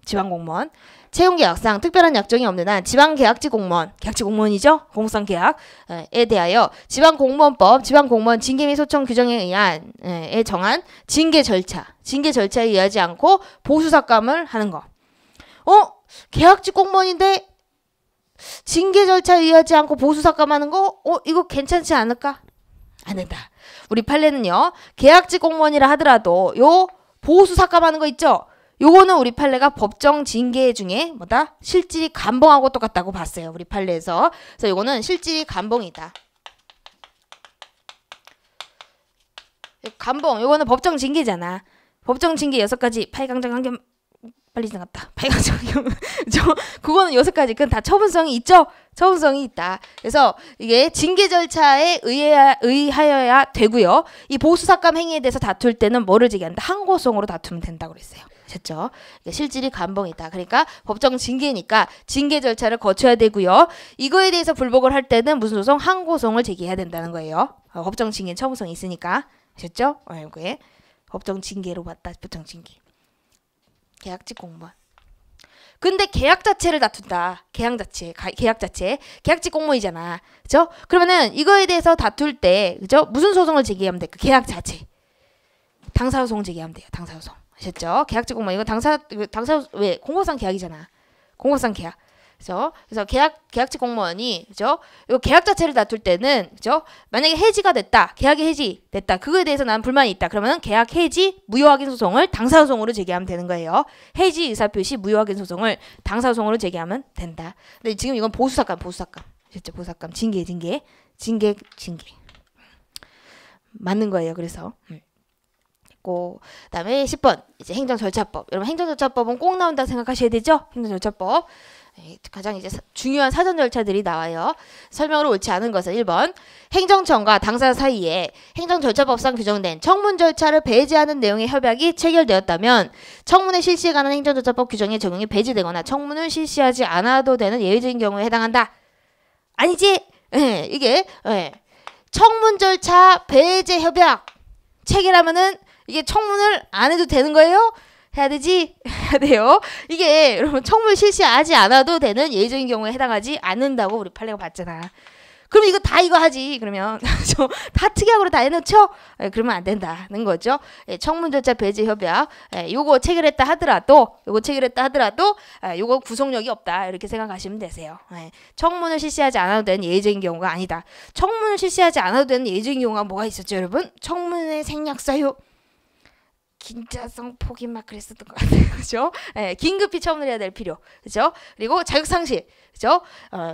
지방공무원 채용계약상 특별한 약정이 없는 한 지방계약직 공무원이죠. 공무상 계약에 대하여 지방공무원법 지방공무원 징계 및 소청 규정에 의한 에 정한 징계 절차에 의하지 않고 보수삭감을 하는 거. 계약직 공무원인데 징계 절차에 의하지 않고 보수삭감하는 거? 이거 괜찮지 않을까? 안 된다. 우리 판례는요. 계약직 공무원이라 하더라도 요 보수삭감하는 거 있죠? 요거는 우리 판례가 법정 징계 중에 뭐다? 실질이 감봉하고 똑같다고 봤어요. 우리 판례에서. 그래서 요거는 실질이 감봉이다. 감봉 요거는 법정 징계잖아. 법정 징계 6가지. 파기강정 한겸 빨리 지나갔다. 파기강정 한겸 그거는 6가지. 그건 다 처분성이 있죠. 처분성이 있다. 그래서 이게 징계 절차에 의하여야 되고요. 이 보수삭감 행위에 대해서 다툴 때는 뭐를 제기한다? 항고성으로 다투면 된다고 그랬어요. 아셨죠? 실질이 감봉이다. 그러니까 법정 징계니까 징계 절차를 거쳐야 되고요. 이거에 대해서 불복을 할 때는 무슨 소송? 항고성을 제기해야 된다는 거예요. 법정 징계 처분성이 있으니까. 아셨죠? 이게 법정 징계로 봤다. 법정 징계. 계약직 공무원. 근데 계약 자체를 다툰다. 계약 자체. 계약직 공무원이잖아. 그죠? 그러면은 이거에 대해서 다툴 때, 그죠? 무슨 소송을 제기하면 돼? 그 계약 자체. 당사소송 제기하면 돼요. 당사소송. 아셨죠? 계약직 공무원. 이거 당사 왜? 공고상 계약이잖아. 공고상 계약. 그래서 계약직 공무원이, 그죠? 요 계약 자체를 다툴 때는, 그죠? 만약에 해지가 됐다. 계약이 해지됐다. 그거에 대해서 난 불만이 있다. 그러면 계약 해지 무효확인 소송을 당사소송으로 제기하면 되는 거예요. 해지 의사표시 무효확인 소송을 당사소송으로 제기하면 된다. 근데 지금 이건 보수삭감. 아셨죠? 보수삭감. 징계. 맞는 거예요. 그래서. 그다음에 10번 이제 행정절차법. 여러분 행정절차법은 꼭 나온다 생각하셔야 되죠? 행정절차법. 가장 이제 중요한 사전 절차들이 나와요. 설명으로 옳지 않은 것은 1번 행정청과 당사자 사이에 행정절차법상 규정된 청문 절차를 배제하는 내용의 협약이 체결되었다면 청문회 실시에 관한 행정절차법 규정의 적용이 배제되거나 청문을 실시하지 않아도 되는 예외적인 경우에 해당한다. 아니지? 이게 청문 절차 배제 협약 체결하면은 이게 청문을 안 해도 되는 거예요? 해야 되지? 해야 돼요. 이게 여러분 청문 실시하지 않아도 되는 예외적인 경우에 해당하지 않는다고 우리 판례가 봤잖아. 그럼 이거 하지. 그러면 다 특약으로 다 해놓죠? 그러면 안 된다는 거죠. 청문 절차 배제 협약 요거 체결했다 하더라도 요거 구속력이 없다 이렇게 생각하시면 되세요. 청문을 실시하지 않아도 되는 예외적인 경우가 아니다. 청문을 실시하지 않아도 되는 예외적인 경우가 뭐가 있었죠, 여러분? 청문의 생략 사유. 긴자성 포기 막 그랬었던 것 같아요. 그죠? 긴급히 처분을 해야 될 필요. 그죠? 그리고 자격 상실. 그죠?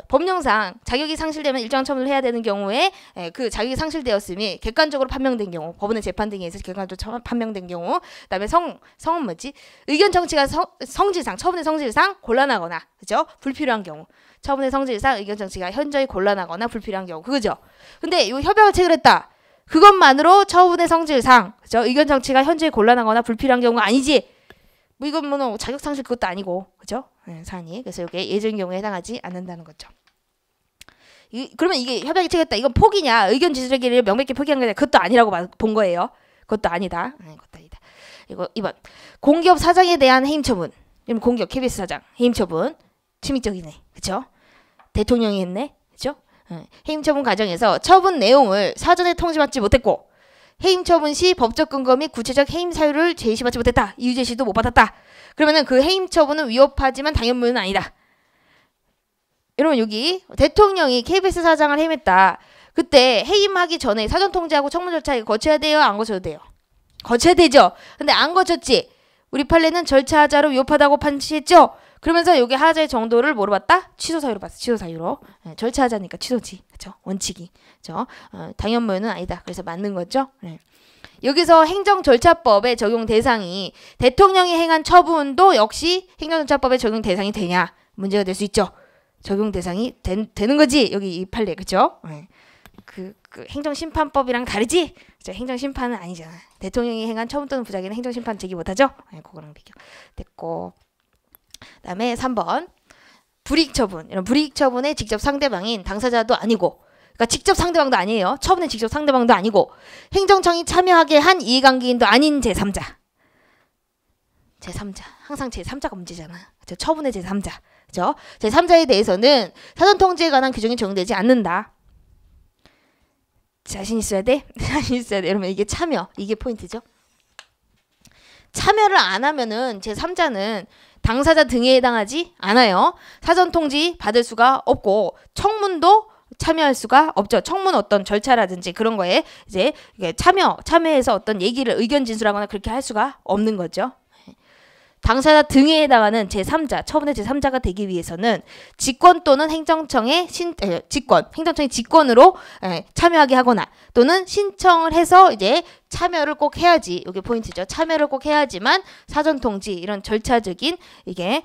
법령상 자격이 상실되면 일정한 처분을 해야 되는 경우에 그 자격이 상실되었음이 객관적으로 판명된 경우, 법원의 재판 등에 의해서 객관적으로 판명된 경우, 그다음에 성은 뭐지? 의견 정치가 성질상, 처분의 성질상 곤란하거나, 그죠? 불필요한 경우. 처분의 성질상 의견 정치가 현저히 곤란하거나 불필요한 경우. 그거죠? 근데 이 협약을 체결했다. 그것만으로 처분의 성질상, 그죠? 의견 정치가 현저히 곤란하거나 불필요한 경우가 아니지. 뭐 이건 뭐 자격 상실 그것도 아니고, 그죠? 사안이. 그래서 이게 예외적인 경우에 해당하지 않는다는 거죠. 그러면 이게 협약이 체결했다. 이건 포기냐? 의견 지지를 명백히 포기한 거냐? 그것도 아니라고 본 거예요. 그것도 아니다. 그것도 아니다. 이거 2번. 공기업 사장에 대한 해임 처분. 공기업 KBS 사장 해임 처분. 침입적이네. 그죠? 대통령이 했네. 그죠? 해임 처분 과정에서 처분 내용을 사전에 통지받지 못했고 해임 처분 시 법적 근거 및 구체적 해임 사유를 제시받지 못했다. 이유 제시도 못 받았다. 그러면은 그 해임 처분은 위협하지만 당연무효는 아니다. 여러분 여기 대통령이 KBS 사장을 해임했다. 그때 해임하기 전에 사전 통지하고 청문 절차 거쳐야 돼요? 안 거쳐도 돼요? 거쳐야 되죠. 근데 안 거쳤지. 우리 판례는 절차 하자로 위협하다고 판시했죠. 그러면서 여기 하자의 정도를 뭐로 봤다? 취소 사유로 봤어. 취소 사유로. 절차 하자니까 취소지. 그렇죠? 원칙이. 그렇죠? 당연무효는 아니다. 그래서 맞는 거죠. 여기서 행정절차법의 적용 대상이 대통령이 행한 처분도 역시 행정절차법의 적용 대상이 되냐? 문제가 될 수 있죠. 적용 대상이 되는 거지. 여기 이 판례. 그렇죠? 그 행정심판법이랑 다르지? 그렇죠? 행정심판은 아니잖아. 대통령이 행한 처분 또는 부작위는 행정심판 제기 못하죠? 그거랑 비교. 됐고. 그다음에 3번 불이익 처분. 이런 불이익 처분의 직접 상대방인 당사자도 아니고, 그러니까 직접 상대방도 아니에요. 처분의 직접 상대방도 아니고, 행정청이 참여하게 한 이해관계인도 아닌 제3자. 항상 제3자가 문제잖아. 그렇죠? 처분의 제3자. 그렇죠? 제3자에 대해서는 사전 통지에 관한 규정이 적용되지 않는다. 자신 있어야 돼? 자신 있어야 돼. 여러분 이게 참여. 이게 포인트죠. 참여를 안 하면은 제3자는 당사자 등에 해당하지 않아요. 사전 통지 받을 수가 없고 청문도 참여할 수가 없죠. 청문 어떤 절차라든지 그런 거에 이제 참여해서 어떤 얘기를 의견 진술하거나 그렇게 할 수가 없는 거죠. 당사자 등에 해당하는 제3자, 처분의 제3자가 되기 위해서는 직권 또는 행정청의 행정청의 직권으로 참여하게 하거나 또는 신청을 해서 이제 참여를 꼭 해야지, 이게 포인트죠. 참여를 꼭 해야지만 사전 통지 이런 절차적인 이게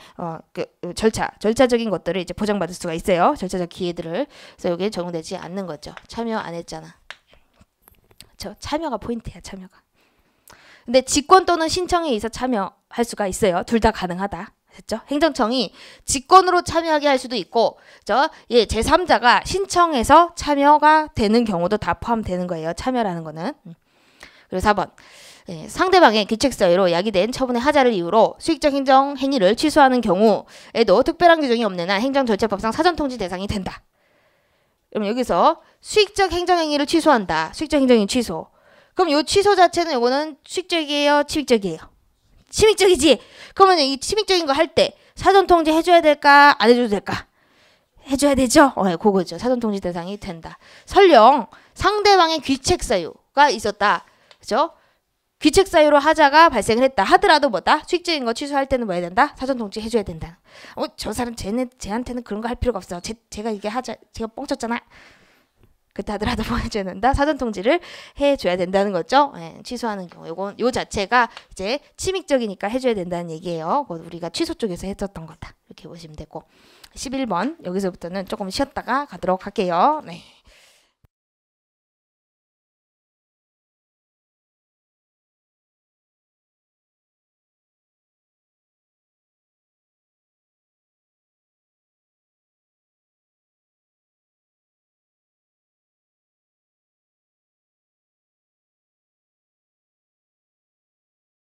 절차적인 것들을 이제 보장받을 수가 있어요. 절차적 기회들을. 그래서 여기에 적용되지 않는 거죠. 참여 안 했잖아. 그렇죠? 참여가 포인트야, 참여가. 근데 직권 또는 신청에 의해서 참여할 수가 있어요. 둘 다 가능하다. 됐죠? 행정청이 직권으로 참여하게 할 수도 있고, 제3자가 신청해서 참여가 되는 경우도 다 포함되는 거예요. 참여라는 거는. 그리고 4번. 상대방의 귀책사유로 야기된 처분의 하자를 이유로 수익적 행정 행위를 취소하는 경우에도 특별한 규정이 없는 한 행정절차법상 사전통지 대상이 된다. 그럼 여기서 수익적 행정행위를 취소한다. 수익적 행정행위 취소. 그럼 요 취소 자체는 요거는 수익적이에요? 침익적이에요? 침익적이지? 그러면 이 침익적인 거 할 때 사전통지 해줘야 될까? 안 해줘도 될까? 해줘야 되죠? 그거죠. 사전통지 대상이 된다. 설령 상대방의 귀책사유가 있었다. 그죠? 귀책사유로 하자가 발생을 했다 하더라도 뭐다? 수익적인 거 취소할 때는 뭐 해야 된다? 사전통지 해줘야 된다. 저 사람 쟤한테는 그런 거 할 필요가 없어. 제가 이게 제가 뻥쳤잖아. 그때 하더라도 뭐 해줘야 된다? 사전통지를 해줘야 된다는 거죠. 취소하는 경우. 요 자체가 이제 침익적이니까 해줘야 된다는 얘기예요. 우리가 취소 쪽에서 했었던 거다. 이렇게 보시면 되고. 11번 여기서부터는 조금 쉬었다가 가도록 할게요. 네.